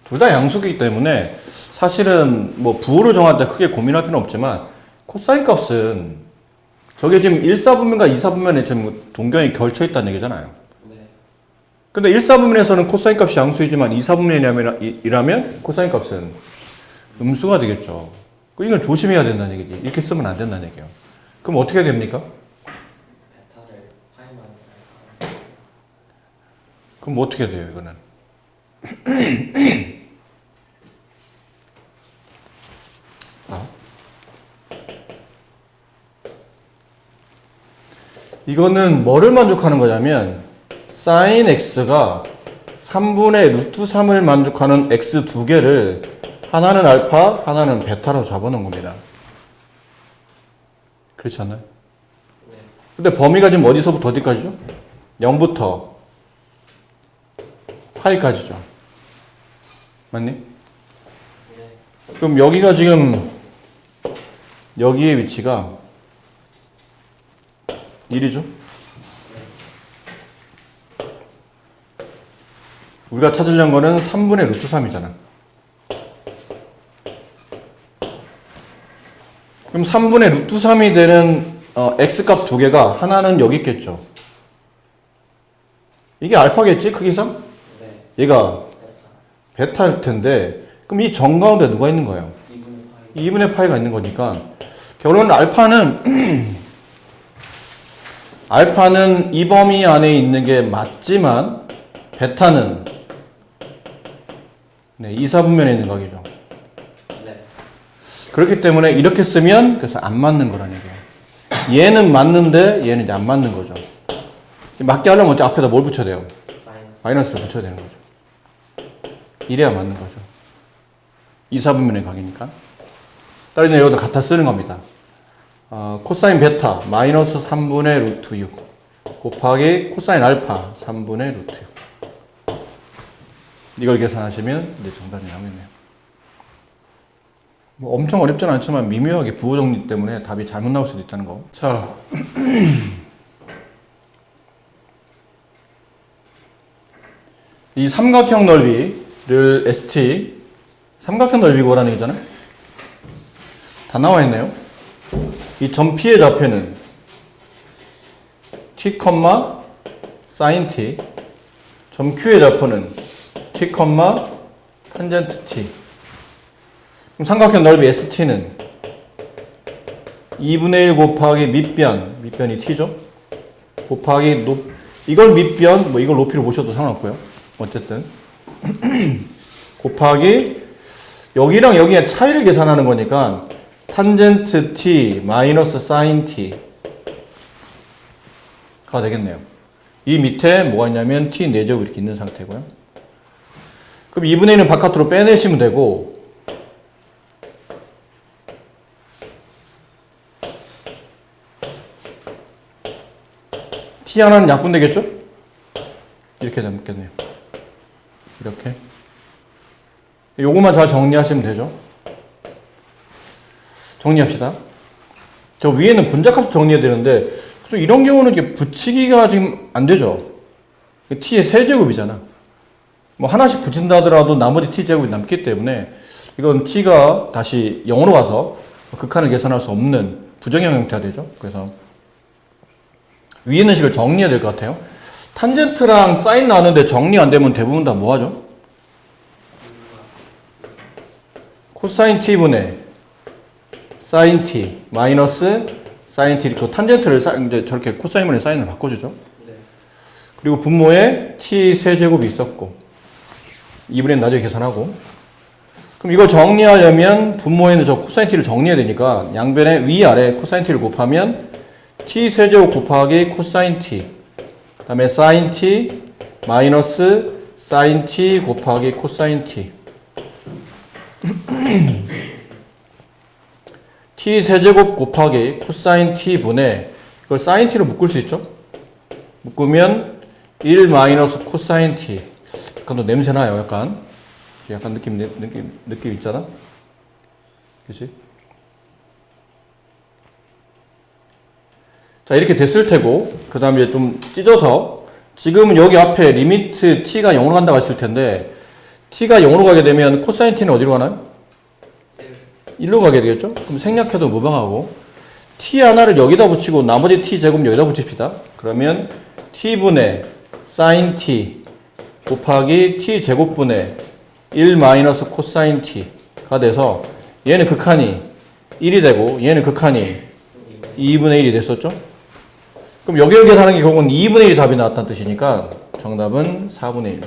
둘 다 양수이기 때문에 사실은 뭐 부호를 정할 때 크게 고민할 필요는 없지만, 코사인 값은 저게 지금 1사분면과 2사분면에 지금 동경이 걸쳐 있다는 얘기잖아요. 근데 1사분면에서는 코사인 값이 양수이지만 2사분면이라면 코사인 값은 음수가 되겠죠. 이건 조심해야 된다는 얘기지. 이렇게 쓰면 안 된다는 얘기예요. 그럼 어떻게 됩니까? 그럼 뭐 어떻게 돼요, 이거는? 이거는 뭐를 만족하는 거냐면 sin x가 3분의 루트 3을 만족하는 x 두 개를 하나는 알파, 하나는 베타로 잡아놓은 겁니다. 그렇지 않나요? 근데 범위가 지금 어디서부터 어디까지죠? 0부터 파이까지죠. 맞니? 그럼 여기가 지금 여기의 위치가 1이죠. 우리가 찾으려는 거는 3분의 루트 3이잖아. 그럼 3분의 루트 3이 되는 x값 두 개가 하나는 여기 있겠죠. 이게 알파겠지, 크기상? 네. 얘가 베타일 텐데, 그럼 이 정 가운데 누가 있는 거예요? 2분의 파이. 2분의 파이가 있는 거니까, 결론은 알파는 이 범위 안에 있는 게 맞지만, 베타는 2, 4분면에 있는 거겠죠. 네. 그렇기 때문에 이렇게 쓰면 그래서 안 맞는 거라는 얘기예요. 얘는 맞는데 얘는 이제 안 맞는 거죠. 맞게 하려면 어때? 앞에다 뭘 붙여야 돼요? 마이너스를 붙여야 되는 거죠. 이래야 맞는 거죠. 2, 4분면의 각이니까. 따라서 여기다 갖다 쓰는 겁니다. 코사인 베타 마이너스 3분의 루트 6 곱하기 코사인 알파 3분의 루트 6. 이걸 계산하시면 이제 정답이 나오겠네요. 뭐 엄청 어렵지는 않지만 미묘하게 부호 정리 때문에 답이 잘못 나올 수도 있다는 거. 자, 이 삼각형 넓이를 ST, 삼각형 넓이 구하라는 얘기잖아요. 다 나와 있네요. 이 점 P의 좌표는 T, sin T, 점 Q의 좌표는 T, 탄젠트 T. 그럼 삼각형 넓이 ST는 2분의 1 곱하기 밑변이 T죠? 곱하기 이걸 밑변, 뭐 이걸 높이로 보셔도 상관없고요. 어쨌든. 곱하기 여기랑 여기의 차이를 계산하는 거니까 탄젠트 T 마이너스 사인 T가 되겠네요. 이 밑에 뭐가 있냐면 T 4제곱 이렇게 있는 상태고요. 그럼 2분의 1은 바깥으로 빼내시면 되고 T 하나는 약분되겠죠? 이렇게 되겠네요. 이렇게. 요거만 잘 정리하시면 되죠. 정리합시다. 저 위에는 분자값 정리해야 되는데 또 이런 경우는 이렇게 붙이기가 지금 안 되죠. T의 세제곱이잖아. 뭐 하나씩 붙인다 하더라도 나머지 T제곱이 남기 때문에 이건 T가 다시 0으로 가서 극한을 계산할 수 없는 부정형 형태가 되죠. 그래서 위에 있는 식을 정리해야 될 것 같아요. 탄젠트랑 사인 나왔는데 정리 안 되면 대부분 다 뭐 하죠? 코사인 T분의 사인 T 마이너스 사인 T 이렇게 탄젠트를 이제 저렇게 코사인분의 사인을 바꿔주죠. 네. 그리고 분모에 T 세제곱이 있었고 2분의 나중에 계산하고 그럼 이걸 정리하려면 분모에는 저 코사인 T를 정리해야 되니까 양변에 위아래 코사인 T를 곱하면 T 세제곱 곱하기 코사인 T 그 다음에 사인 T 마이너스 사인 T 곱하기 코사인 T T 세제곱 곱하기 코사인 T분의 이걸 사인 T로 묶을 수 있죠? 묶으면 1 마이너스 코사인 T 약간 또 냄새나요 약간 느낌 있잖아? 그치? 자 이렇게 됐을 테고 그 다음에 좀 찢어서 지금은 여기 앞에 리미트 t가 0으로 간다고 했을 텐데 t가 0으로 가게 되면 코사인 t는 어디로 가나요? 1로 가게 되겠죠? 그럼 생략해도 무방하고 t 하나를 여기다 붙이고 나머지 t 제곱 여기다 붙입시다. 그러면 t분의 sin t 곱하기 t 제곱분의 1 마이너스 코사인 t가 돼서 얘는 극한이 1이 되고 얘는 극한이 2분의 1이 됐었죠? 그럼 여기를 계산하는 게 결국은 2분의 1이 답이 나왔다는 뜻이니까 정답은 4분의 1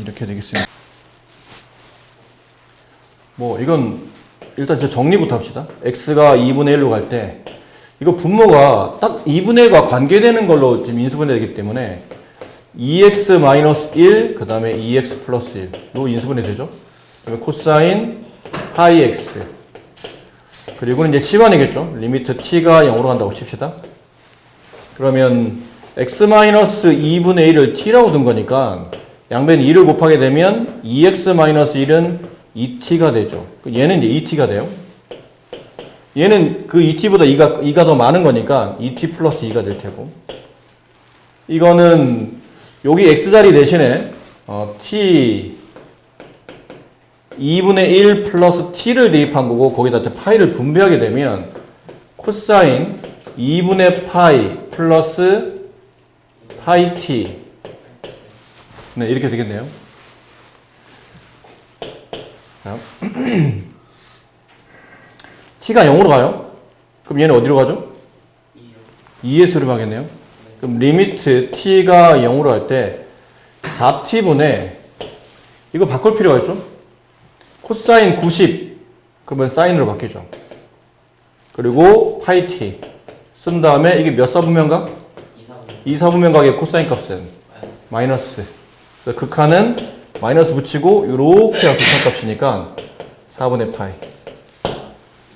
이렇게 되겠습니다. 뭐 이건 일단 저 정리부터 합시다. x가 2분의 1로 갈 때 이거 분모가 딱 2분의 1과 관계되는 걸로 지금 인수분해되기 때문에 2x-1 그 다음에 2x 플러스 1로 인수분해되죠. 그러면 코사인 파이 x 그리고 이제 치환이겠죠. 리미트 t가 0으로 간다고 칩시다. 그러면 x-2분의 1을 t라고 둔 거니까 양변 2를 곱하게 되면 2x-1은 2t가 되죠. 얘는 이제 2t가 돼요. 얘는 그 2t보다 2가 더 많은 거니까 2t 플러스 2가 될 테고, 이거는 여기 x자리 대신에 t 2분의 1 플러스 t를 대입한 거고, 거기다 파이를 분배하게 되면 코사인 2분의 파이 플러스 파이 t, 네, 이렇게 되겠네요. 자, t가 0으로 가요. 그럼 얘는 어디로 가죠? 2s로 가겠네요. 그럼 리미트 t가 0으로 할 때 4t분의, 이거 바꿀 필요가 있죠? 코사인 90, 그러면 사인으로 바뀌죠. 그리고 파이 t 쓴 다음에 이게 몇 사분면각? 2사분면각의 코사인 값은 마이너스. 그래서 극한은 마이너스 붙이고 요렇게가 극한 값이니까 4분의 파이.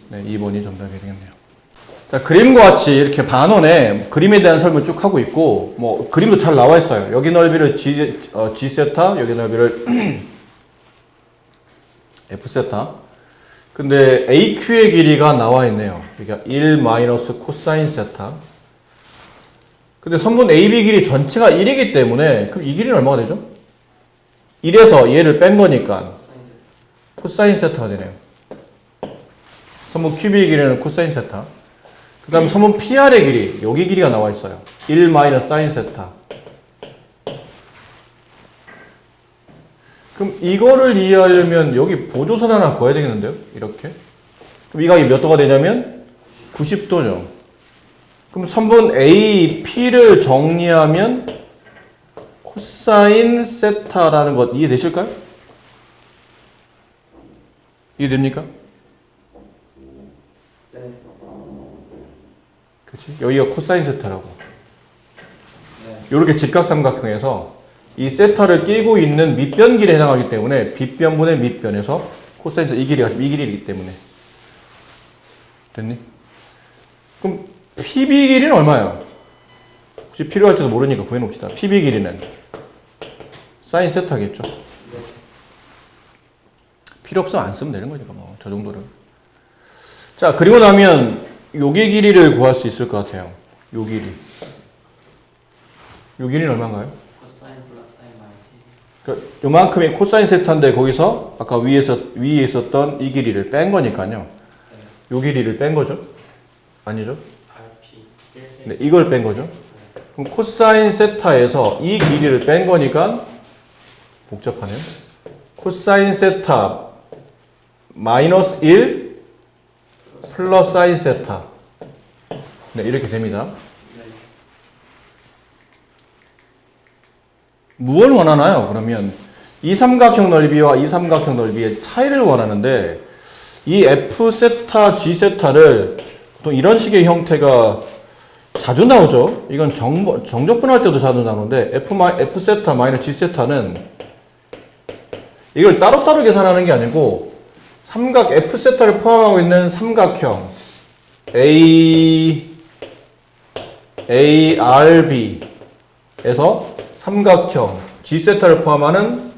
네, 2번이 정답이 되겠네요. 자, 그림과 같이 이렇게 반원에 그림에 대한 설명을 쭉 하고 있고, 뭐 그림도 잘 나와 있어요. 여기 넓이를 g 세타, 여기 넓이를 f 세타. 근데 AQ의 길이가 나와 있네요. 그러니까 1 마이너스 코사인 세타. 근데 선분 AB 길이 전체가 1이기 때문에 그럼 이 길이는 얼마가 되죠? 1에서 얘를 뺀 거니까 코사인 세타가 되네요. 선분 QB의 길이는 코사인 세타. 그 다음 선분 PR의 길이, 여기 길이가 나와 있어요. 1 마이너스 사인 세타. 그럼 이거를 이해하려면 여기 보조선 하나 그어야 되겠는데요? 이렇게. 그럼 이 각이 몇 도가 되냐면 90도죠. 그럼 선분 AP를 정리하면 코사인 세타라는 것 이해되실까요? 이해됩니까? 네. 그렇지? 여기가 코사인 세타라고. 네. 이렇게 직각삼각형에서 이 세타를 끼고 있는 밑변길에 해당하기 때문에 빗변분의 밑변에서 코사인 세타 이 길이이기 때문에. 됐니? 그럼 PB 길이는 얼마야? 혹시 필요할지도 모르니까 구해놓읍시다. PB 길이는 사인 세타겠죠? 네. 필요 없으면 안 쓰면 되는 거니까 뭐 저 정도는. 자, 그리고 나면 요게 길이를 구할 수 있을 것 같아요. 요 길이. 요 길이는 얼마인가요? 코사인 플러스 사인 마이너스. 그러니까 요만큼이 코사인 세타인데 거기서 아까 위에 있었던 이 길이를 뺀 거니까요. 요 길이를 뺀 거죠? 아니죠? RP. 네, 이걸 뺀 거죠. 그럼 코사인 세타에서 이 길이를 뺀 거니까 복잡하네요. 코사인 세타 마이너스 1 플러스 사인 세타. 네, 이렇게 됩니다. 네. 무엇을 원하나요? 그러면 이 삼각형 넓이와 이 삼각형 넓이의 차이를 원하는데, 이 F 세타, G 세타를 보통 이런 식의 형태가 자주 나오죠. 이건 정적분할 때도 자주 나오는데, F 세타 마이너스 G 세타는 이걸 따로따로 계산하는 게 아니고, 삼각 F 세타를 포함하고 있는 삼각형 ARB에서 삼각형 G 세타를 포함하는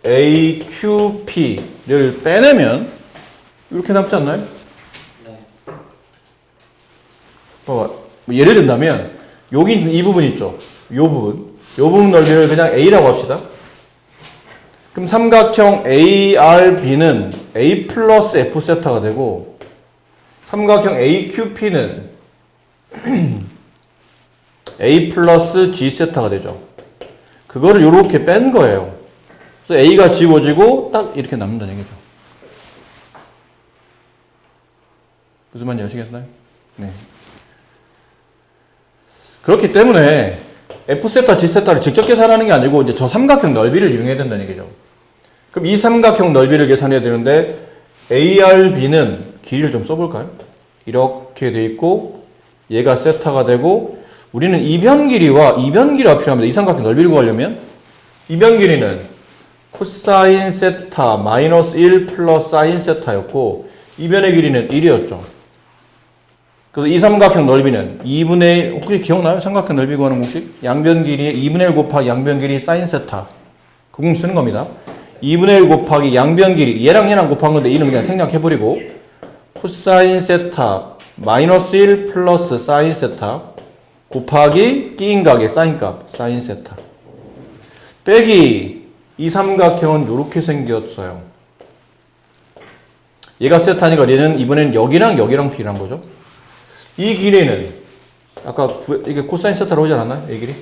AQP를 빼내면 이렇게 남지 않나요? 네. 봐봐. 예를 든다면 여기 이 부분 있죠. 요 부분 넓이를 그냥 A라고 합시다. 그럼 삼각형 ARB는 A 플러스 F 세타가 되고, 삼각형 AQP는 A 플러스 G 세타가 되죠. 그거를 이렇게 뺀 거예요. 그래서 A가 지워지고 딱 이렇게 남는다는 얘기죠. 무슨 말인지 아시겠나요? 네. 그렇기 때문에 F 세타, G 세타를 직접 계산하는 게 아니고 이제 저 삼각형 넓이를 이용해야 된다는 얘기죠. 그럼 이 삼각형 넓이를 계산해야 되는데, ARB는 길이를 좀 써볼까요? 이렇게 돼 있고 얘가 세타가 되고, 우리는 이변 길이가 필요합니다. 이 삼각형 넓이를 구하려면 이변 길이는 코사인 세타 마이너스 1 플러스 사인 세타였고, 이변의 길이는 1이었죠. 그래서 이 삼각형 넓이는 2분의 1, 혹시 기억나요? 삼각형 넓이 구하는 공식? 양변 길이의 2분의 1 곱하기 양변 길이 사인 세타. 그 공식 쓰는 겁니다. 2분의 1 곱하기 양변 길이 얘랑 얘랑 곱한 건데 이는 그냥 생략해버리고 코사인 세타 마이너스 1 플러스 사인 세타 곱하기 끼인 각의 사인 값 사인 세타 빼기 이 삼각형은 이렇게 생겼어요. 얘가 세타니까 얘는 이번엔 여기랑 여기랑 비례한 거죠. 이 길이는 아까 이게 코사인 세타로 오지 않았나요? 이 길이?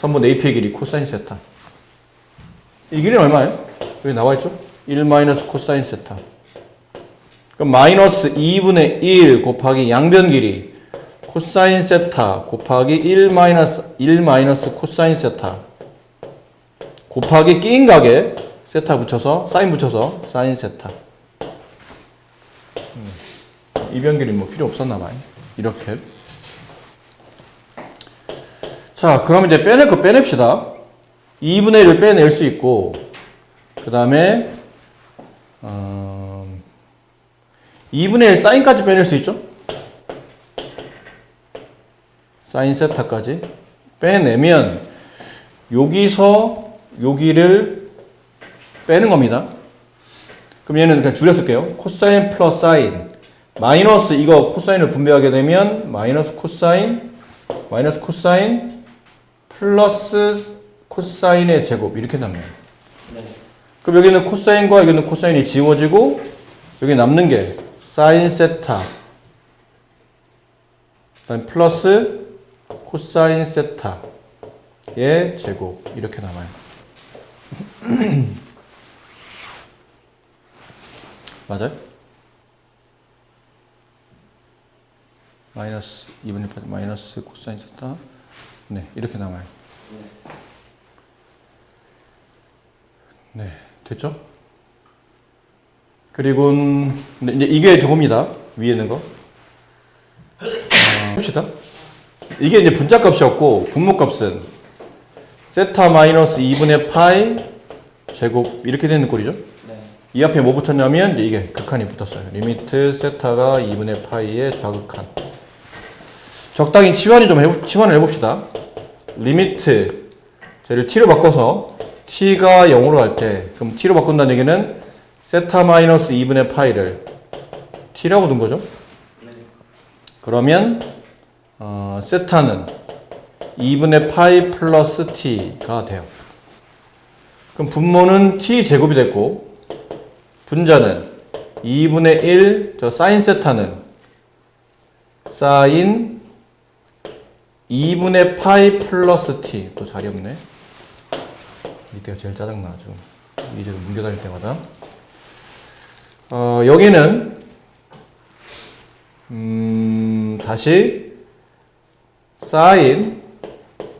선분 AP의 길이 코사인 세타. 이 길이는 얼마예요? 여기 나와있죠? 1 마이너스 코사인 세타. 그럼 마이너스 2분의 1 곱하기 양변 길이 코사인 세타 곱하기 1 마이너스 코사인 세타 곱하기 끼인 각에 세타 붙여서 사인 붙여서 사인 세타. 이 변길이 뭐 필요 없었나 봐요. 이렇게. 자, 그럼 이제 빼낼 거 빼냅시다. 2분의 1을 빼낼 수 있고, 그 다음에 2분의 1 사인까지 빼낼 수 있죠? 사인 세타까지 빼내면 여기서 여기를 빼는 겁니다. 그럼 얘는 그냥 줄여 쓸게요. 코사인 플러스 사인 마이너스 이거 코사인을 분배하게 되면 마이너스 코사인 플러스 코사인의 제곱 이렇게 남네요. 네. 그럼 여기는 코사인과 여기는 코사인이 지워지고 여기 남는 게 사인 세타 그다음 플러스 코사인 세타의 제곱 이렇게 남아요. 맞아요? 마이너스 2분의 1 마이너스 코사인 세타 네 이렇게 남아요. 네 됐죠? 그리고 이제 이게 저겁니다. 위에 있는 거 봅시다. 이게 이제 분자값이었고 분모값은 세타 마이너스 2분의 파이 제곱 이렇게 되는 꼴이죠. 네. 이 앞에 뭐 붙었냐면 이게 극한이 붙었어요. 리미트 세타가 2분의 파이의 좌극한. 적당히 치환을 해봅시다. 리미트 쟤를 t로 바꿔서 t가 0으로 할 때 그럼 t로 바꾼다는 얘기는 세타 마이너스 2분의 파이를 t라고 둔 거죠. 네. 그러면 세타는 2분의 파이 플러스 t가 돼요. 그럼 분모는 t 제곱이 됐고 분자는 2분의 1 저 사인 세타는 사인 2분의 파이 플러스 t 또 자리 없네. 이때가 제일 짜증나 지금 이제 문제 다닐 때마다. 여기는 다시 사인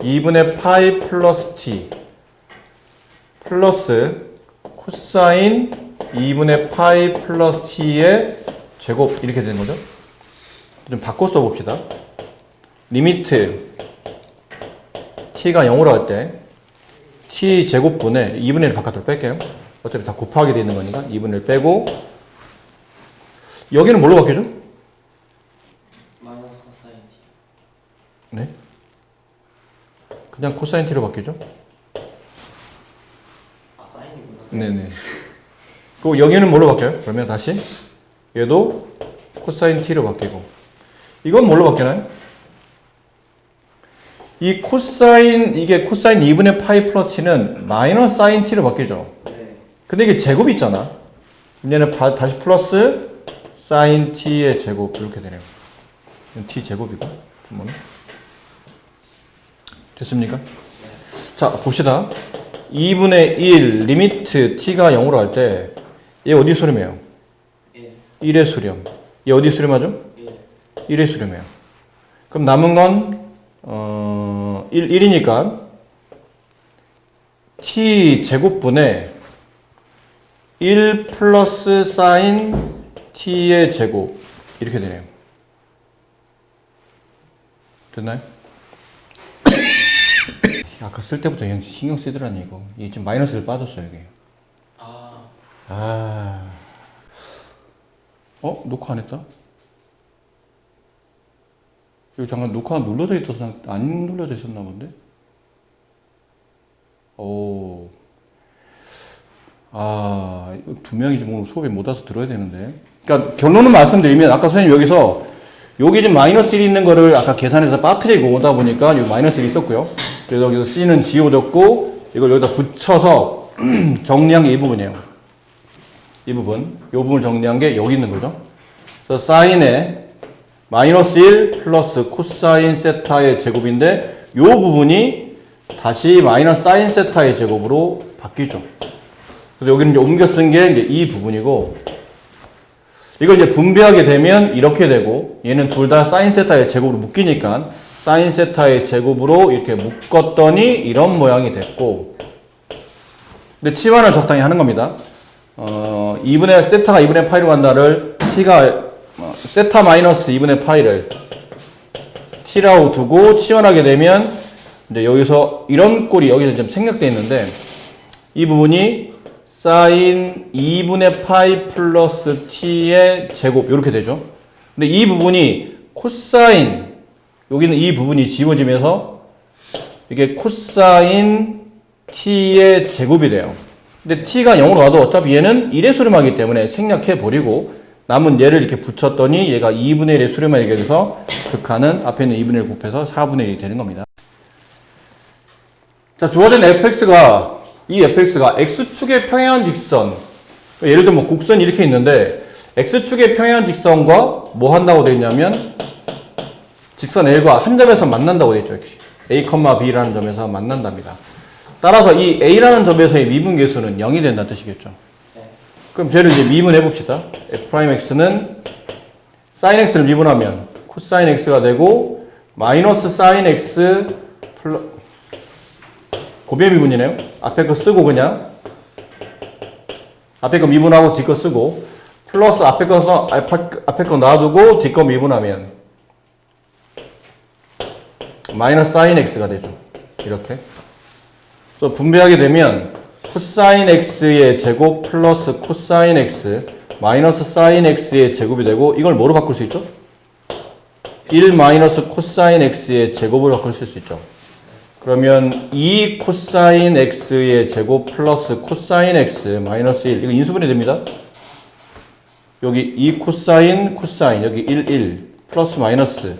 2분의 파이 플러스 t 플러스 코사인 2분의 파이 플러스 t의 제곱 이렇게 되는 거죠. 좀 바꿔 써봅시다. 리미트 t가 0으로 할 때 t 제곱분의 2분의 1 바깥으로 뺄게요. 어차피 다 곱하게 되어 있는 거니까 2분의 1 빼고 여기는 뭘로 바뀌죠? 마이너스 코사인 t. 네. 그냥 코사인 t로 바뀌죠? 아 사인이구나. 네네. 그리고 여기는 뭘로 바뀌어요? 그러면 다시 얘도 코사인 t로 바뀌고 이건 뭘로 바뀌나요? 이 코사인 이게 코사인 2분의 파이 플러스 t는 마이너스 사인 t로 바뀌죠. 네. 근데 이게 제곱이 있잖아. 얘는 다시 플러스 사인 t의 제곱 이렇게 되네요. t 제곱이고 뭐는 됐습니까? 자 봅시다. 2분의 1 리미트 t가 0으로 할 때 얘 어디 수렴해요? 1의 수렴. 얘 어디 수렴하죠? 1의 수렴해요. 그럼 남은 건 1이니까 t 제곱분의 1 플러스 사인 t의 제곱 이렇게 되네요. 됐나요? 아까 쓸 때부터 그냥 신경 쓰더라니 이거. 이게 지금 마이너스를 빠졌어요 이게. 녹화 안 했다? 여기 잠깐 녹화 눌러져 있어서 안 눌러져 있었나 본데? 이거 두 명이 지금 오늘 수업에 못 와서 들어야 되는데. 그러니까 결론은 말씀드리면 아까 선생님 여기서 여기 지금 마이너스 1 있는 거를 아까 계산해서 빠뜨리고 오다 보니까 여기 마이너스 1 있었고요. 그래서 여기서 C는 지워졌고 이걸 여기다 붙여서 정리한 게 이 부분이에요. 이 부분을 정리한 게 여기 있는 거죠. 그래서 사인에 마이너스 1 플러스 코사인 세타의 제곱인데 이 부분이 다시 마이너스 사인 세타의 제곱으로 바뀌죠. 그래서 여기는 이제 옮겨 쓴 게 이제 이 부분이고 이걸 이제 분배하게 되면 이렇게 되고 얘는 둘 다 사인 세타의 제곱으로 묶이니까 사인 세타의 제곱으로 이렇게 묶었더니 이런 모양이 됐고 근데 치환을 적당히 하는 겁니다. 2분의 세타가 2분의 파이로 간다를 t가 세타 마이너스 2분의 파이를 t라고 두고 치환하게 되면 이제 여기서 이런 꼴이 여기서 좀 생략되어 있는데 이 부분이 사인 2분의 파이 플러스 t의 제곱 이렇게 되죠. 근데 이 부분이 코사인 여기는 이 부분이 지워지면서 이게 코사인 t의 제곱이 돼요. 근데 t가 0으로 와도 어차피 얘는 1의 수렴하기 때문에 생략해 버리고 남은 얘를 이렇게 붙였더니 얘가 2분의 1의 수렴하게 돼서 극한은 앞에 있는 2분의 1 곱해서 4분의 1이 되는 겁니다. 자, 주어진 이 fx가 x축의 평행한 직선 예를 들면 뭐 곡선이 이렇게 있는데 x축의 평행한 직선과 뭐 한다고 되어 있냐면 직선 L과 한 점에서 만난다고 되어 있죠. A, B라는 점에서 만난답니다. 따라서 이 A라는 점에서의 미분계수는 0이 된다는 뜻이겠죠. 그럼 쟤를 이제 미분해 봅시다. f'x는 sin x를 미분하면 코사인 x가 되고 마이너스 sin x 곱의 미분이네요. 앞에 거 쓰고 그냥 앞에 거 미분하고 뒤 거 쓰고 플러스 앞에 거 놔두고 뒤 거 미분하면 마이너스 sin x가 되죠. 이렇게. 그래서 분배하게 되면 코사인 x의 제곱 플러스 코사인 x 마이너스 sin x의 제곱이 되고 이걸 뭐로 바꿀 수 있죠? 1 마이너스 코사인 x의 제곱으로 바꿀 수 있죠. 그러면 2 코사인 x의 제곱 플러스 코사인 x 마이너스 1 이거 인수분해 됩니다. 여기 2 코사인 여기 1 플러스 마이너스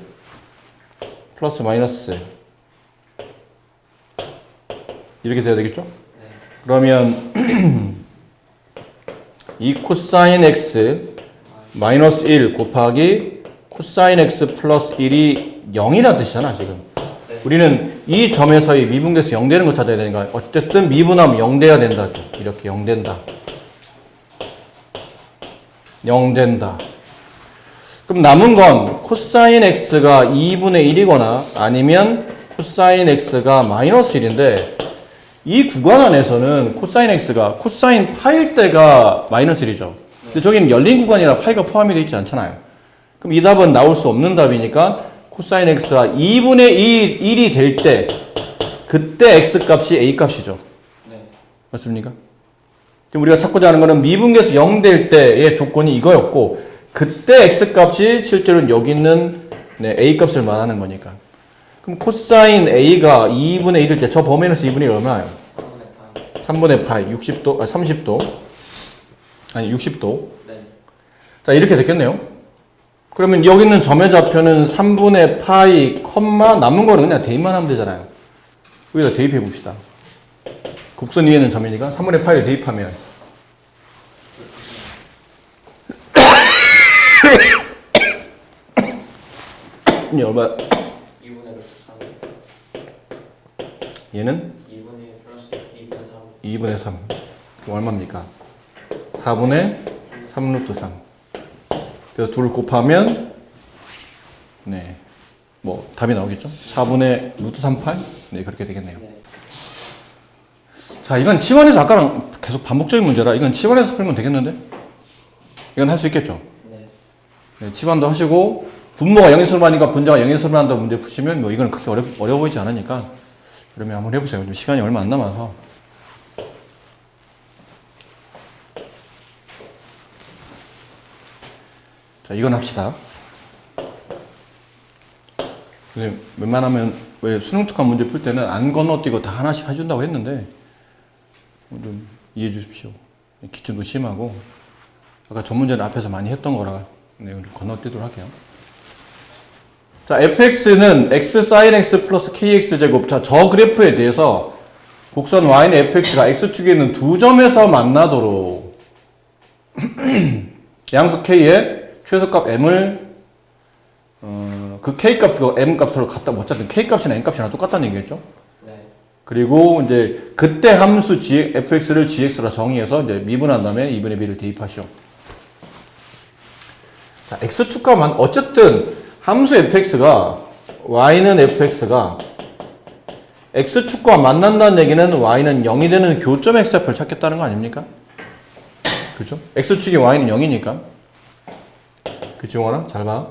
이렇게 돼야 되겠죠? 그러면 2 코사인 x 마이너스 1 곱하기 코사인 x 플러스 1이 0이라는 뜻이잖아 지금. 우리는 이 점에서의 미분계수 0 되는 거 찾아야 되니까 어쨌든 미분하면 0 돼야 된다. 이렇게 0 된다. 0 된다. 그럼 남은 건 코사인 x가 2분의 1이거나 아니면 코사인 x가 마이너스 1인데 이 구간 안에서는 코사인 x가 코사인 파일 때가 마이너스 1이죠. 근데 저기는 열린 구간이라 파이가 포함이 되어 있지 않잖아요. 그럼 이 답은 나올 수 없는 답이니까 코사인 x가 2분의 1이 될 때 그때 x값이 a값이죠. 네. 맞습니까? 지금 우리가 찾고자 하는 거는 미분계수 0 될 때의 조건이 이거였고 그때 x값이 실제로는 여기 있는 a값을 말하는 거니까. 그럼 코사인 a가 2분의 1일 때 저 범위에서 2분의 1 얼마예요? 3분의 파이 60도, 30도 아니 60도. 네. 자 이렇게 됐겠네요. 그러면 여기 있는 점의 좌표는 3분의 파이 컴마 남은 거는 그냥 대입만 하면 되잖아요. 여기다 대입해 봅시다. 곡선 위에는 점이니까 3분의 파이를 대입하면 이 얼마? 2분의 3. 얘는 2분의 플러스 2분의 3. 2분의 3. 그럼 얼마입니까? 4분의 3 루트 3. 그래서 둘을 곱하면 뭐 답이 나오겠죠? 4분의 루트 38? 네, 그렇게 되겠네요. 네. 자, 이건 치환에서 아까랑 계속 반복적인 문제라 이건 치환에서 풀면 되겠는데? 이건 할 수 있겠죠? 네. 네, 치환도 하시고 분모가 영인수로 하니까 분자가 영인수로 한다고 문제 푸시면 뭐 이건 그렇게 어려워 보이지 않으니까 그러면 한번 해보세요. 지금 시간이 얼마 안 남아서. 자, 이건 합시다. 웬만하면 왜 수능 특강 문제 풀 때는 안 건너뛰고 다 하나씩 해준다고 했는데 좀 이해해 주십시오. 기침도 심하고 아까 전문제는 앞에서 많이 했던 거라 내용을 건너뛰도록 할게요. 자, fx는 x sin x 플러스 kx 제곱. 자, 저 그래프에 대해서 곡선 y는 fx가 x축에 있는 두 점에서 만나도록 양수 k의 최소값 m을 그 k 값과 m 값으로 갖다 어차피 k 값이나 n 값이나 똑같다는 얘기겠죠. 네. 그리고 이제 그때 함수 fx를 gx로 정의해서 이제 미분한 다음에 2분의 b를 대입하시오. 자, x축과 어쨌든 함수 fx가 y는 fx가 x축과 만난다는 얘기는 y는 0이 되는 교점 x좌표를 찾겠다는 거 아닙니까? 그죠? x축이 y는 0이니까. 그치, 용환아? 잘 봐.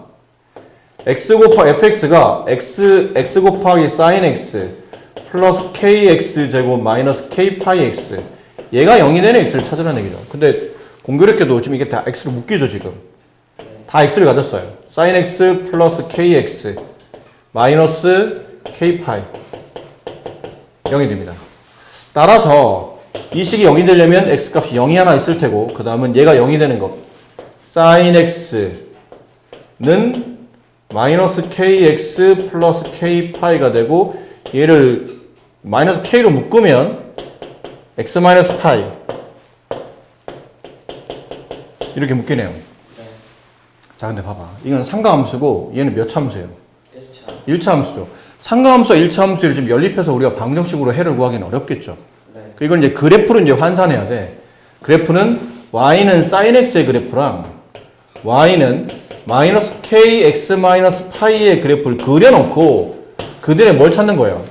x 곱하기 fx가 x 곱하기 sin x 플러스 kx 제곱 마이너스 k 파이 x. 얘가 0이 되는 x를 찾으라는 얘기죠. 근데 공교롭게도 지금 이게 다 x로 묶이죠, 지금. 다 x를 가졌어요. sin x 플러스 kx 마이너스 k 파이 0이 됩니다. 따라서 이 식이 0이 되려면 x 값이 0이 하나 있을 테고 그 다음은 얘가 0이 되는 것 sin x는 마이너스 kx 플러스 k 파이가 되고 얘를 마이너스 k로 묶으면 x 마이너스 파이 이렇게 묶이네요. 자, 근데 봐봐. 이건 상가함수고 얘는 몇 차 함수예요? 1차. 1차 함수죠. 상가함수와 1차 함수를 지금 연립해서 우리가 방정식으로 해를 구하기는 어렵겠죠. 네. 이건 이제 그래프로 이제 환산해야 돼. 그래프는 y는 sin x의 그래프랑 y는 마이너스 kx 마이너스 파이의 그래프를 그려놓고 그들의 뭘 찾는 거예요?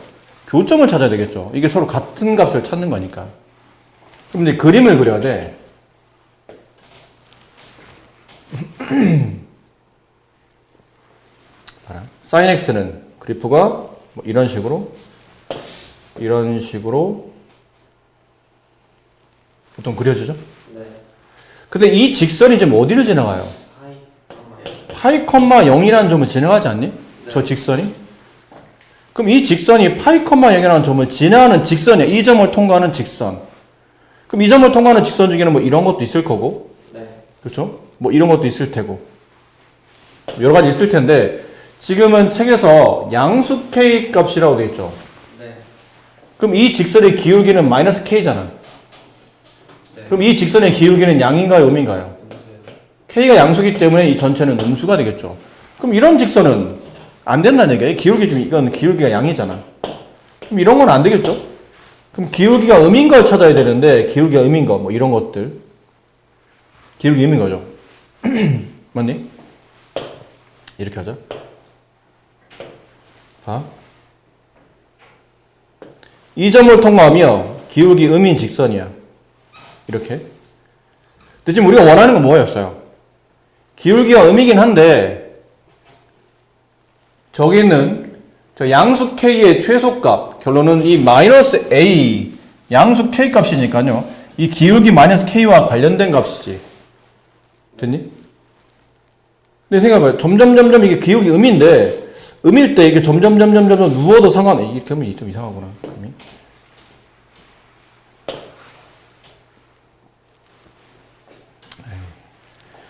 교점을 찾아야 되겠죠. 이게 서로 같은 값을 찾는 거니까. 그럼 이제 그림을 그려야 돼. 봐라. sin x는 그래프가 뭐 이런 식으로 보통 그려지죠? 네. 근데 이 직선이 지금 어디를 지나가요? 파이, 0이라는 점을 지나가지 않니? 네. 저 직선이? 그럼 이 직선이 파이, 0이라는 점을 지나가는 직선이야. 이 점을 통과하는 직선. 그럼 이 점을 통과하는 직선 중에는 뭐 이런 것도 있을 거고, 네. 그렇죠? 뭐 이런 것도 있을 테고, 여러 가지 있을 텐데, 지금은 책에서 양수 k 값이라고 되어 있죠. 네. 그럼 이 직선의 기울기는 마이너스 k잖아. 네. 그럼 이 직선의 기울기는 양인가요, 음인가요? k가 양수기 때문에 이 전체는 음수가 되겠죠. 그럼 이런 직선은 안 된다는 얘기야. 이건 기울기가 양이잖아. 그럼 이런 건 안 되겠죠? 그럼 기울기가 음인 걸 찾아야 되는데, 기울기가 음인 거, 뭐 이런 것들. 기울기 음인 거죠. 맞니? 이렇게 하자. 봐. 이 점을 통과하며 기울기 음인 직선이야. 이렇게. 근데 지금 우리가 원하는 건 뭐였어요? 기울기가 음이긴 한데 저기 있는 저 양수 k의 최소값 결론은 이 마이너스 a 양수 k 값이니까요. 이 기울기 마이너스 k와 관련된 값이지. 됐니? 근데 생각해봐요. 점점 이게 기울기 음인데 음일 때 이게 점점 누워도 상관없어. 이렇게 하면 좀 이상하구나. 그러면.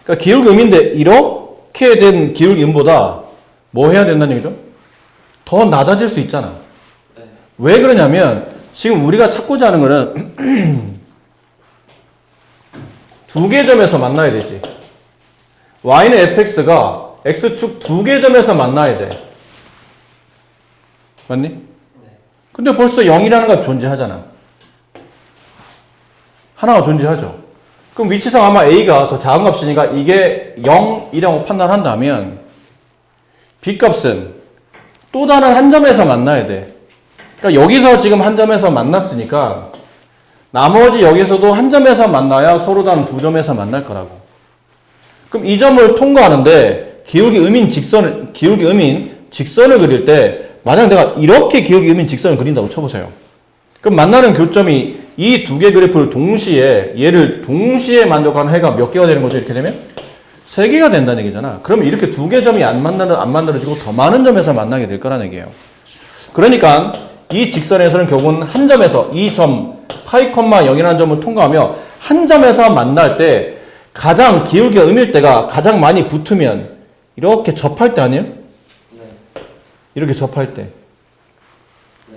그러니까 기울기 음인데 이렇게 된 기울기 음보다 뭐 해야 된다는 얘기죠? 더 낮아질 수 있잖아. 네. 왜 그러냐면 지금 우리가 찾고자 하는 거는 두 개 점에서 만나야 되지. y는 fx가 x축 두 개 점에서 만나야 돼. 맞니? 네. 근데 벌써 0이라는 값 존재하잖아. 하나가 존재하죠. 그럼 위치상 아마 a가 더 작은 값이니까 이게 0이라고 판단한다면 b값은 또 다른 한 점에서 만나야 돼. 그러니까 여기서 지금 한 점에서 만났으니까 나머지 여기서도 한 점에서 만나야 서로 다른 두 점에서 만날 거라고. 그럼 이 점을 통과하는데 기울기 음인 직선을 그릴 때 만약 내가 이렇게 기울기 음인 직선을 그린다고 쳐보세요. 그럼 만나는 교점이 이 두 개 그래프를 얘를 동시에 만족하는 해가 몇 개가 되는 거죠? 이렇게 되면? 3개가 된다는 얘기잖아. 그러면 이렇게 두 개 점이 안 만들어지고 더 많은 점에서 만나게 될 거라는 얘기예요. 그러니까 이 직선에서는 결국은 한 점에서 이 점 파이, 0이라는 점을 통과하며 한 점에서 만날 때 가장 기울기가 음일 때가 가장 많이 붙으면 이렇게 접할 때 아니에요? 네. 이렇게 접할 때. 네.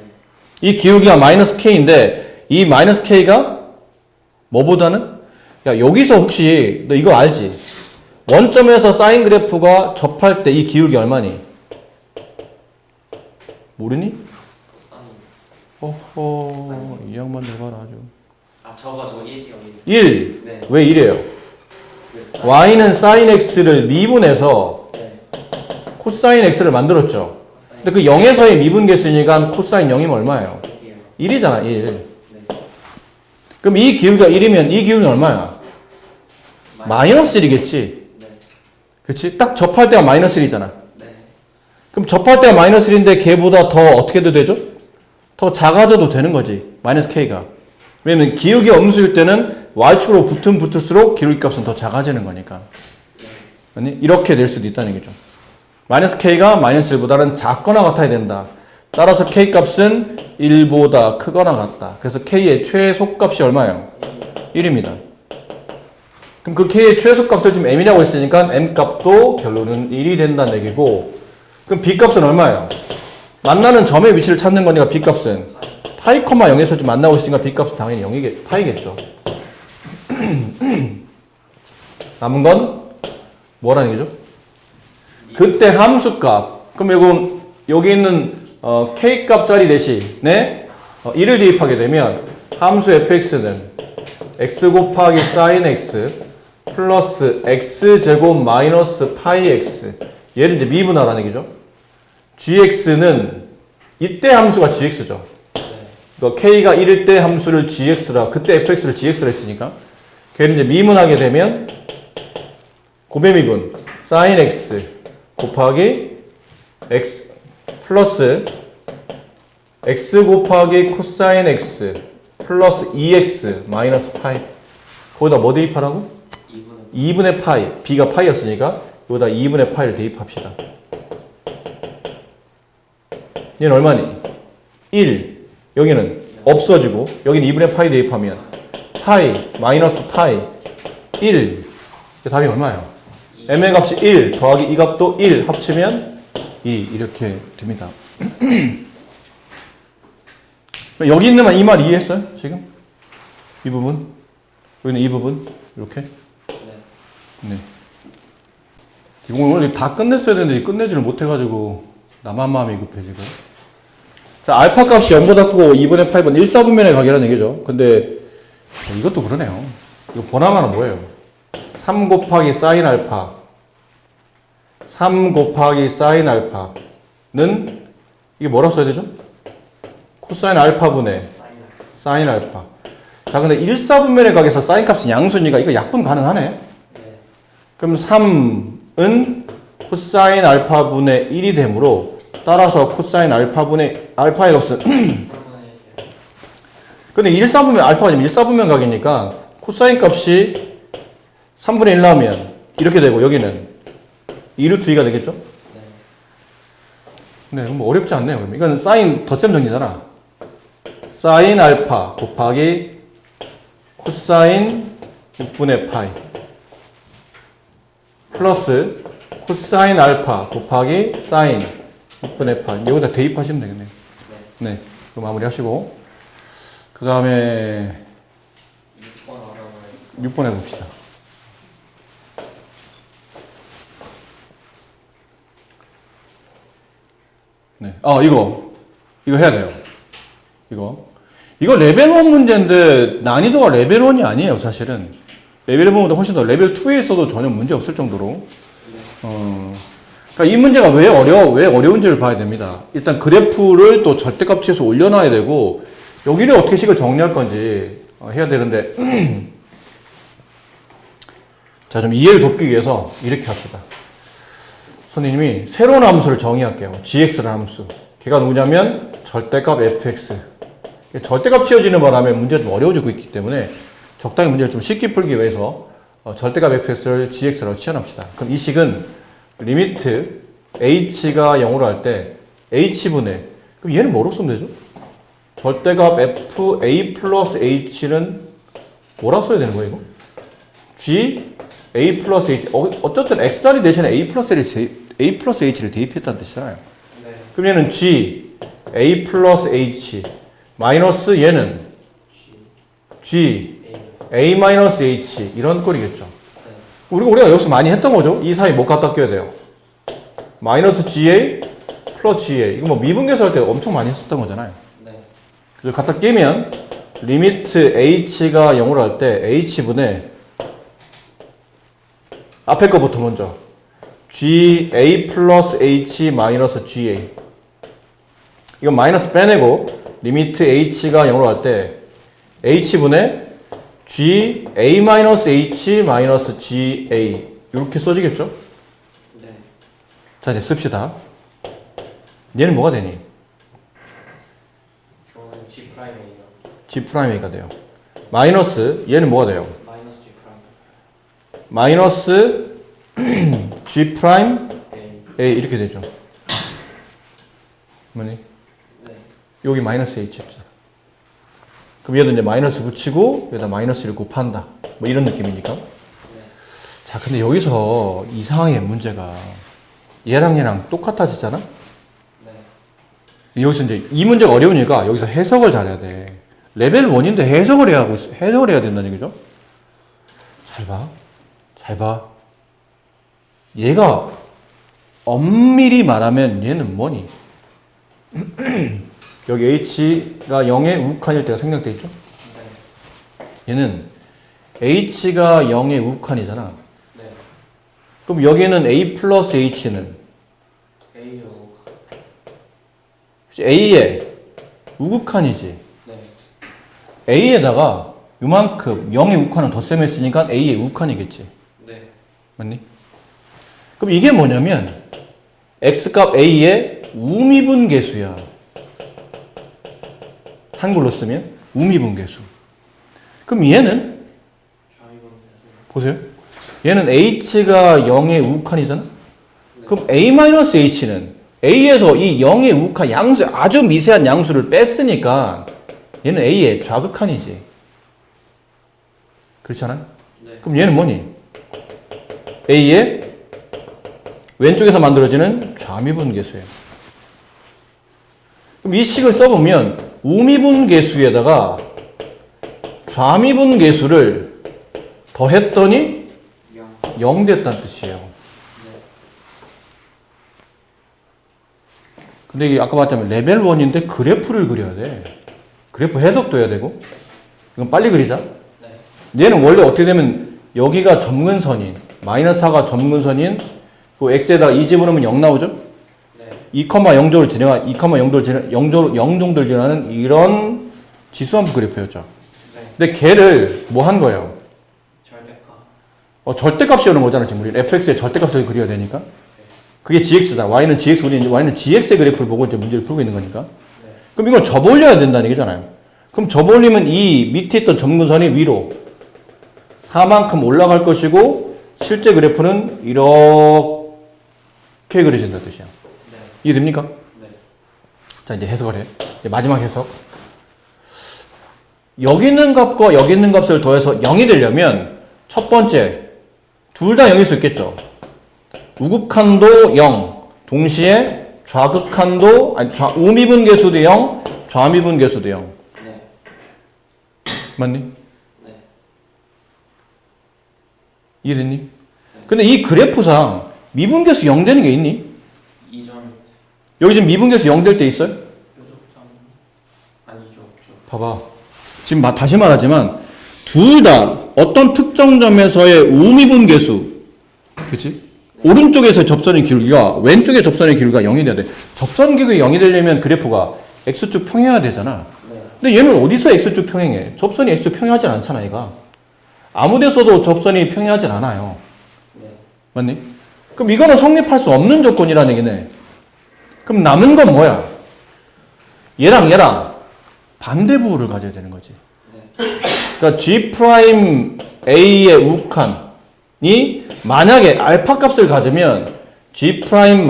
이 기울기가 마이너스 K인데 이 마이너스 K가 뭐보다는? 야, 여기서 혹시 너 이거 알지? 원점에서 사인 그래프가 접할 때 이 기울기 얼마니? 모르니? 사인. 어허, 이 양반 내봐라 아주. 아 저거 1이요 1. 네. 왜 1이에요? 그 사인. y는 sin x를 미분해서 네. 코사인 x를 만들었죠. 사인. 근데 그 0에서의 미분계수니까 코사인 0이면 얼마예요? 1이요. 1이잖아, 1. 네. 그럼 이 기울기가 1이면 이 기울기는 얼마야? 마이너스 1이겠지. 네. 그치? 딱 접할 때가 마이너스 1이잖아. 네. 그럼 접할 때가 마이너스 1인데 걔보다 더 어떻게 해도 되죠? 더 작아져도 되는 거지. 마이너스 k가. 왜냐면 기울기가 음수일 때는 y축으로 붙을수록 기울기 값은 더 작아지는 거니까. 아니? 이렇게 될 수도 있다는 얘기죠. 마이너스 k가 마이너스 1보다는 작거나 같아야 된다. 따라서 k 값은 1보다 크거나 같다. 그래서 k의 최소값이 얼마예요? 1입니다. 그럼 그 k의 최소값을 지금 m이라고 했으니까 m 값도 결론은 1이 된다는 얘기고, 그럼 b 값은 얼마예요? 만나는 점의 위치를 찾는 거니까 b 값은 파이, 0에서 지금 만나고 있으니까 b 값은 당연히 0이겠, 파이겠죠. 남은 건 뭐라는 얘기죠? 그때 함수값. 그럼 이건 여기 있는 k 값짜리 대신에 1을 대입하게 되면 함수 fx는 x 곱하기 sin x 플러스 x제곱 마이너스 파이 x. 얘를 이제 미분하라는 얘기죠. gx는 이때 함수가 gx죠. 그러니까 k가 1일 때 함수를 gx라, 그때 fx를 gx라 했으니까 걔를 이제 미분하게 되면 곱의 미분 sin x 곱하기 x 플러스 x 곱하기 코사인 x 플러스 2x 마이너스 파이. 거기다 뭐 대입하라고? 2분의 파이. b가 파이였으니까 여기다 2분의 파이를 대입합시다. 얘는 얼마니? 1. 여기는 없어지고 여기는 2분의 파이 대입하면 파이 마이너스 파이 1. 답이 얼마예요? m의 값이 1 더하기 이 값도 1 합치면 2 이렇게 됩니다. 여기 있는 이 말 이해했어요? 지금? 이 부분? 여기는 이 부분? 이렇게? 네. 오늘 다 끝냈어야 되는데 끝내지를 못해가지고 나만 마음이 급해 지금. 자, 알파 값이 0보다 크고 2분의 8번 1, 4분면에 가기라는 얘기죠. 근데 이것도 그러네요. 이거 보나마는 뭐예요? 3 곱하기 사인 알파 3 곱하기 사인 알파는 이게 뭐라고 써야 되죠? 코사인 알파분의 사인 알파. 자, 근데 1, 4분면에 가게서 사인 값은 양수니까 이거 약분 가능하네. 그럼 3은 코사인 알파분의 1이 되므로 따라서 코사인 알파분의 알파의 값은 근데 1, 4분면 알파가 지금 1, 4분면 각이니까 코사인 값이 3분의 1 나오면 이렇게 되고 여기는 2루트 2가 되겠죠? 네, 뭐 어렵지 않네요. 그럼 이건 사인 덧셈 정리잖아. 사인 알파 곱하기 코사인 6분의 파이 플러스 코사인 알파 곱하기 사인 6분의 파이. 여기다 대입하시면 되겠네요. 네, 그럼 마무리 하시고 그 다음에 6번 해봅시다. 네. 이거 해야 돼요. 이거 레벨 1 문제인데 난이도가 레벨 1이 아니에요, 사실은. 레벨 1보다 훨씬 더 레벨 2에 있어도 전혀 문제 없을 정도로. 그러니까 이 문제가 왜 어려운지를 봐야 됩니다. 일단 그래프를 또 절대값치에서 올려놔야 되고, 여기를 어떻게 식을 정리할 건지 해야 되는데, 자, 좀 이해를 돕기 위해서 이렇게 합시다. 선생님이 새로운 함수를 정의할게요. gx라는 함수. 걔가 누구냐면 절대값 fx. 절대값 치워지는 바람에 문제가 좀 어려워지고 있기 때문에 적당히 문제를 좀 쉽게 풀기 위해서 절대값 fx를 gx라고 치환합시다. 그럼 이 식은 리미트 h가 0으로 할 때 h분의, 그럼 얘는 뭐로 쓰면 되죠? 절대값 f a 플러스 h는 뭐라고 써야 되는 거예요, 이거? G A 플러스 H. 어쨌든 X자리 대신에 A 플러스 H를 대입했다는 뜻이잖아요. 네. 그럼 얘는 G A 플러스 H 마이너스 얘는 G A 마이너스 H 이런 꼴이겠죠. 네. 우리가 여기서 많이 했던 거죠. 이 사이 못 갖다 껴야 돼요. 마이너스 GA 플러스 GA. 이거 뭐 미분계수 할 때 엄청 많이 했었던 거잖아요. 네. 그래서 갖다 끼면 리미트 H가 0으로 할 때 H분의 앞에 거부터 먼저 GA 플러스 H 마이너스 GA. 이건 마이너스 빼내고 리미트 H가 0으로 할 때 H분의 GA 마이너스 H 마이너스 GA 이렇게 써지겠죠? 네. 자 이제 씁시다. 얘는 뭐가 되니? 저는 G 프라임이에요. G 프라임이가 돼요. 마이너스 얘는 뭐가 돼요? 마이너스 G 프라임. 마이너스 G 프라임 A. A 이렇게 되죠. 뭐니? 네. 여기 마이너스 H죠. 그럼 얘도 이제 마이너스 붙이고 여기다 마이너스를 곱한다. 뭐 이런 느낌이니까. 네. 자, 근데 여기서 이상하게 문제가 얘랑 똑같아지잖아? 네. 여기서 이제 이 문제가 어려우니까 여기서 해석을 잘해야 돼. 레벨 1인데 해석을 해야 된다는 얘기죠? 잘 봐. 잘 봐. 얘가 엄밀히 말하면 얘는 뭐니? 여기 H가 0의 우칸일 때가 생략돼 있죠? 네. 얘는 H가 0의 우칸이잖아. 네. 그럼 여기는 A 플러스 H는 A요. A의 우극한이지. 네. A에다가 요만큼 0의 우칸을 덧셈했으니까 A의 우칸이겠지. 네. 맞니? 그럼 이게 뭐냐면 X값 A의 우미분계수야. 한글로 쓰면 우미분계수. 그럼 얘는 좌미분. 보세요. 얘는 H가 0의 우칸이잖아. 그럼 A-H는 A에서 이 0의 우칸 양수 아주 미세한 양수를 뺐으니까 얘는 A의 좌극한이지. 그렇지 않아요? 네. 그럼 얘는 뭐니? A의 왼쪽에서 만들어지는 좌미분계수예요. 그럼 이 식을 써보면 우미분계수에다가 좌미분계수를 더했더니 0. 0 됐다는 뜻이에요. 네. 근데 이게 아까 봤자면 레벨 1인데 그래프를 그려야 돼. 그래프 해석도 해야 되고. 이건 빨리 그리자. 네. 얘는 원래 어떻게 되면 여기가 점근선인 마이너스 4가 점근선인 그 x에다가 2 집어넣으면 0 나오죠? 네. 2,0를 지나가 0 정도를 지나는 이런 지수함수 그래프였죠. 네. 근데 걔를 뭐 한 거예요? 절대값. 절대값이 오는 거잖아. 지금 우리 fx의 절대값을 그려야 되니까. 그게 gx다. y는 gx, 우리 y는 gx의 그래프를 보고 이제 문제를 풀고 있는 거니까. 네. 그럼 이걸 접올려야 된다는 얘기잖아요. 그럼 접올리면 이 밑에 있던 점근선이 위로 4만큼 올라갈 것이고 실제 그래프는 이렇게 그려진다는 뜻이야. 네. 이해됩니까? 네. 자, 이제 해석을 해. 이제 마지막 해석. 여기 있는 값과 여기 있는 값을 더해서 0이 되려면 첫 번째, 둘 다 0일 수 있겠죠. 우극한도 0, 동시에 좌극한도, 아니, 우미분계수도 0, 좌미분계수도 0. 네. 맞니? 네. 이해됐니? 근데 이 그래프상 미분계수 0 되는 게 있니? 이전 여기 지금 미분계수 0 될 때 있어요? 뾰족점 아니죠. 없죠. 봐봐. 지금 다시 말하지만 둘 다 어떤 특정 점에서의 우미분계수, 그치? 오른쪽에서 접선의 기울기가 왼쪽의 접선의 기울기가 0이 돼야 돼. 접선 기울기가 0이 되려면 그래프가 x축 평행해야 되잖아. 네. 근데 얘는 어디서 x축 평행해? 접선이 x축 평행하진 않잖아, 얘가. 아무 데서도 접선이 평행하진 않아요. 네. 맞니? 그럼 이거는 성립할 수 없는 조건이라는 얘기네. 그럼 남은 건 뭐야? 얘랑 반대부호를 가져야 되는 거지. 네. 그러니까 G'A의 우칸이 만약에 알파 값을 가지면 G'-A는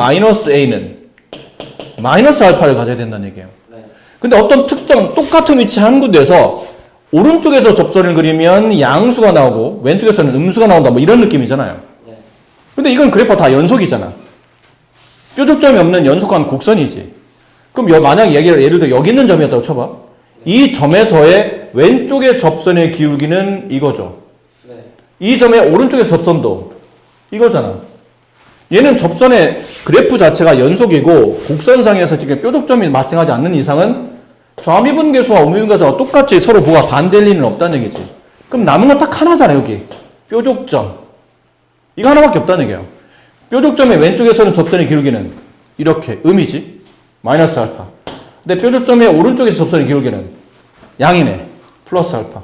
마이너스 알파를 가져야 된다는 얘기예요. 네. 근데 어떤 특정 똑같은 위치 한 군데에서 오른쪽에서 접선을 그리면 양수가 나오고 왼쪽에서는 음수가 나온다. 뭐 이런 느낌이잖아요. 네. 근데 이건 그래프가 다 연속이잖아. 뾰족점이 없는 연속한 곡선이지. 그럼 만약 예를 들어 여기 있는 점이었다고 쳐봐. 이 점에서의 왼쪽의 접선의 기울기는 이거죠. 네. 이 점의 오른쪽의 접선도 이거잖아. 얘는 접선의 그래프 자체가 연속이고 곡선상에서 지금 뾰족점이 발생하지 않는 이상은 좌미분계수와 우미분계수가 똑같이 서로 뭐가 반대일 리는 없다는 얘기지. 그럼 남은 건 딱 하나잖아, 여기. 뾰족점. 이거 하나밖에 없다는 얘기예요. 뾰족점의 왼쪽에서는 접선의 기울기는 이렇게 음이지. 마이너스 알파. 근데 뾰족점의 오른쪽에서 접선의 기울기는 양이네. 플러스 알파.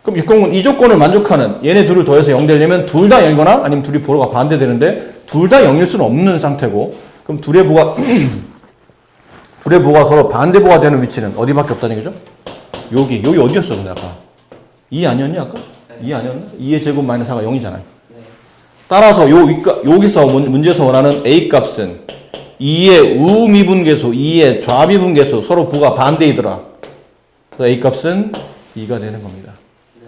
그럼 이 조건을 만족하는 얘네 둘을 더해서 0 되려면 둘 다 0이거나 아니면 둘이 보로가 반대되는데 둘 다 0일 수는 없는 상태고 그럼 둘의 보가 둘의 보가 서로 반대보가 되는 위치는 어디밖에 없다는 얘기죠? 여기 어디였어 근데 아까? 2 아니었냐 아까? 네. 2 아니었나? 2의 제곱 마이너스 4가 0이잖아요. 네. 따라서 여기서 문제에서 원하는 A 값은 2의 우미분계수, 2의 좌미분계수 서로 보가 반대이더라. 그래서 A 값은 2가 되는 겁니다. 네.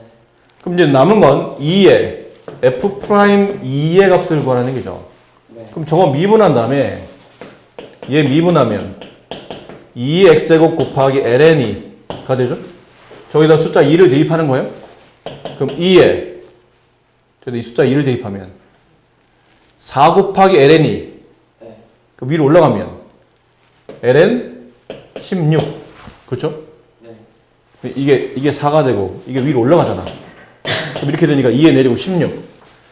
그럼 이제 남은 건 2의 F 프라임 2의 값을 구하는 얘기죠. 네. 그럼 저거 미분한 다음에 얘 미분하면 2의 x제곱 곱하기 ln이가 되죠? 저기다 숫자 2를 대입하는 거예요? 그럼 2에 이 숫자 2를 대입하면 4 곱하기 ln이 네. 그 위로 올라가면 ln 16 그렇죠? 네. 이게 4가 되고 이게 위로 올라가잖아. 그럼 이렇게 되니까 2의 내리고 16.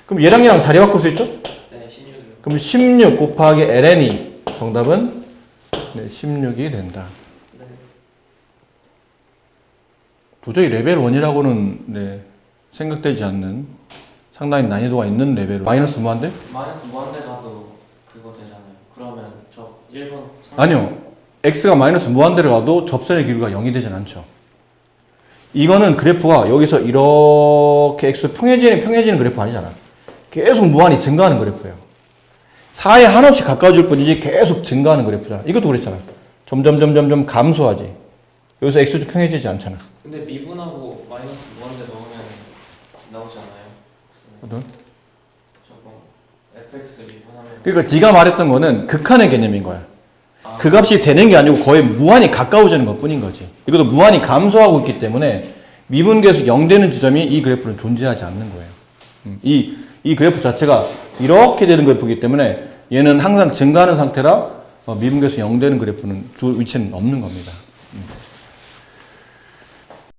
그럼 얘랑 얘랑 자리 바꿀 수 있죠? 네. 16이요. 그럼 16 곱하기 ln이 정답은 16이 된다. 네. 도저히 레벨 1이라고는 생각되지 않는 상당히 난이도가 있는 레벨. 마이너스 무한대? 마이너스 무한대 가도 그거 되잖아요. 그러면 저 1번 아니요. x가 마이너스 무한대로 가도 접선의 기울기가 0이 되진 않죠. 이거는 그래프가 여기서 이렇게 x 평해지는 그래프 아니잖아. 계속 무한히 증가하는 그래프예요. 4에 한없이 가까워질 뿐이지 계속 증가하는 그래프잖아. 이것도 그랬잖아. 점점 감소하지. 여기서 x도 평해지지 않잖아. 근데 미분하고 마이너스 무한대 넣으면 나오지 않아요? 어떤? 저거 fx 미분하면 그러니까 네가 말했던 거는 극한의 개념인 거야. 아. 그 값이 되는 게 아니고 거의 무한히 가까워지는 것 뿐인 거지. 이것도 무한히 감소하고 있기 때문에 미분계수 0 되는 지점이 이 그래프는 존재하지 않는 거예요. 이 그래프 자체가 이렇게 되는 그래프이기 때문에 얘는 항상 증가하는 상태라 미분계수 0 되는 그래프는 위치는 없는 겁니다.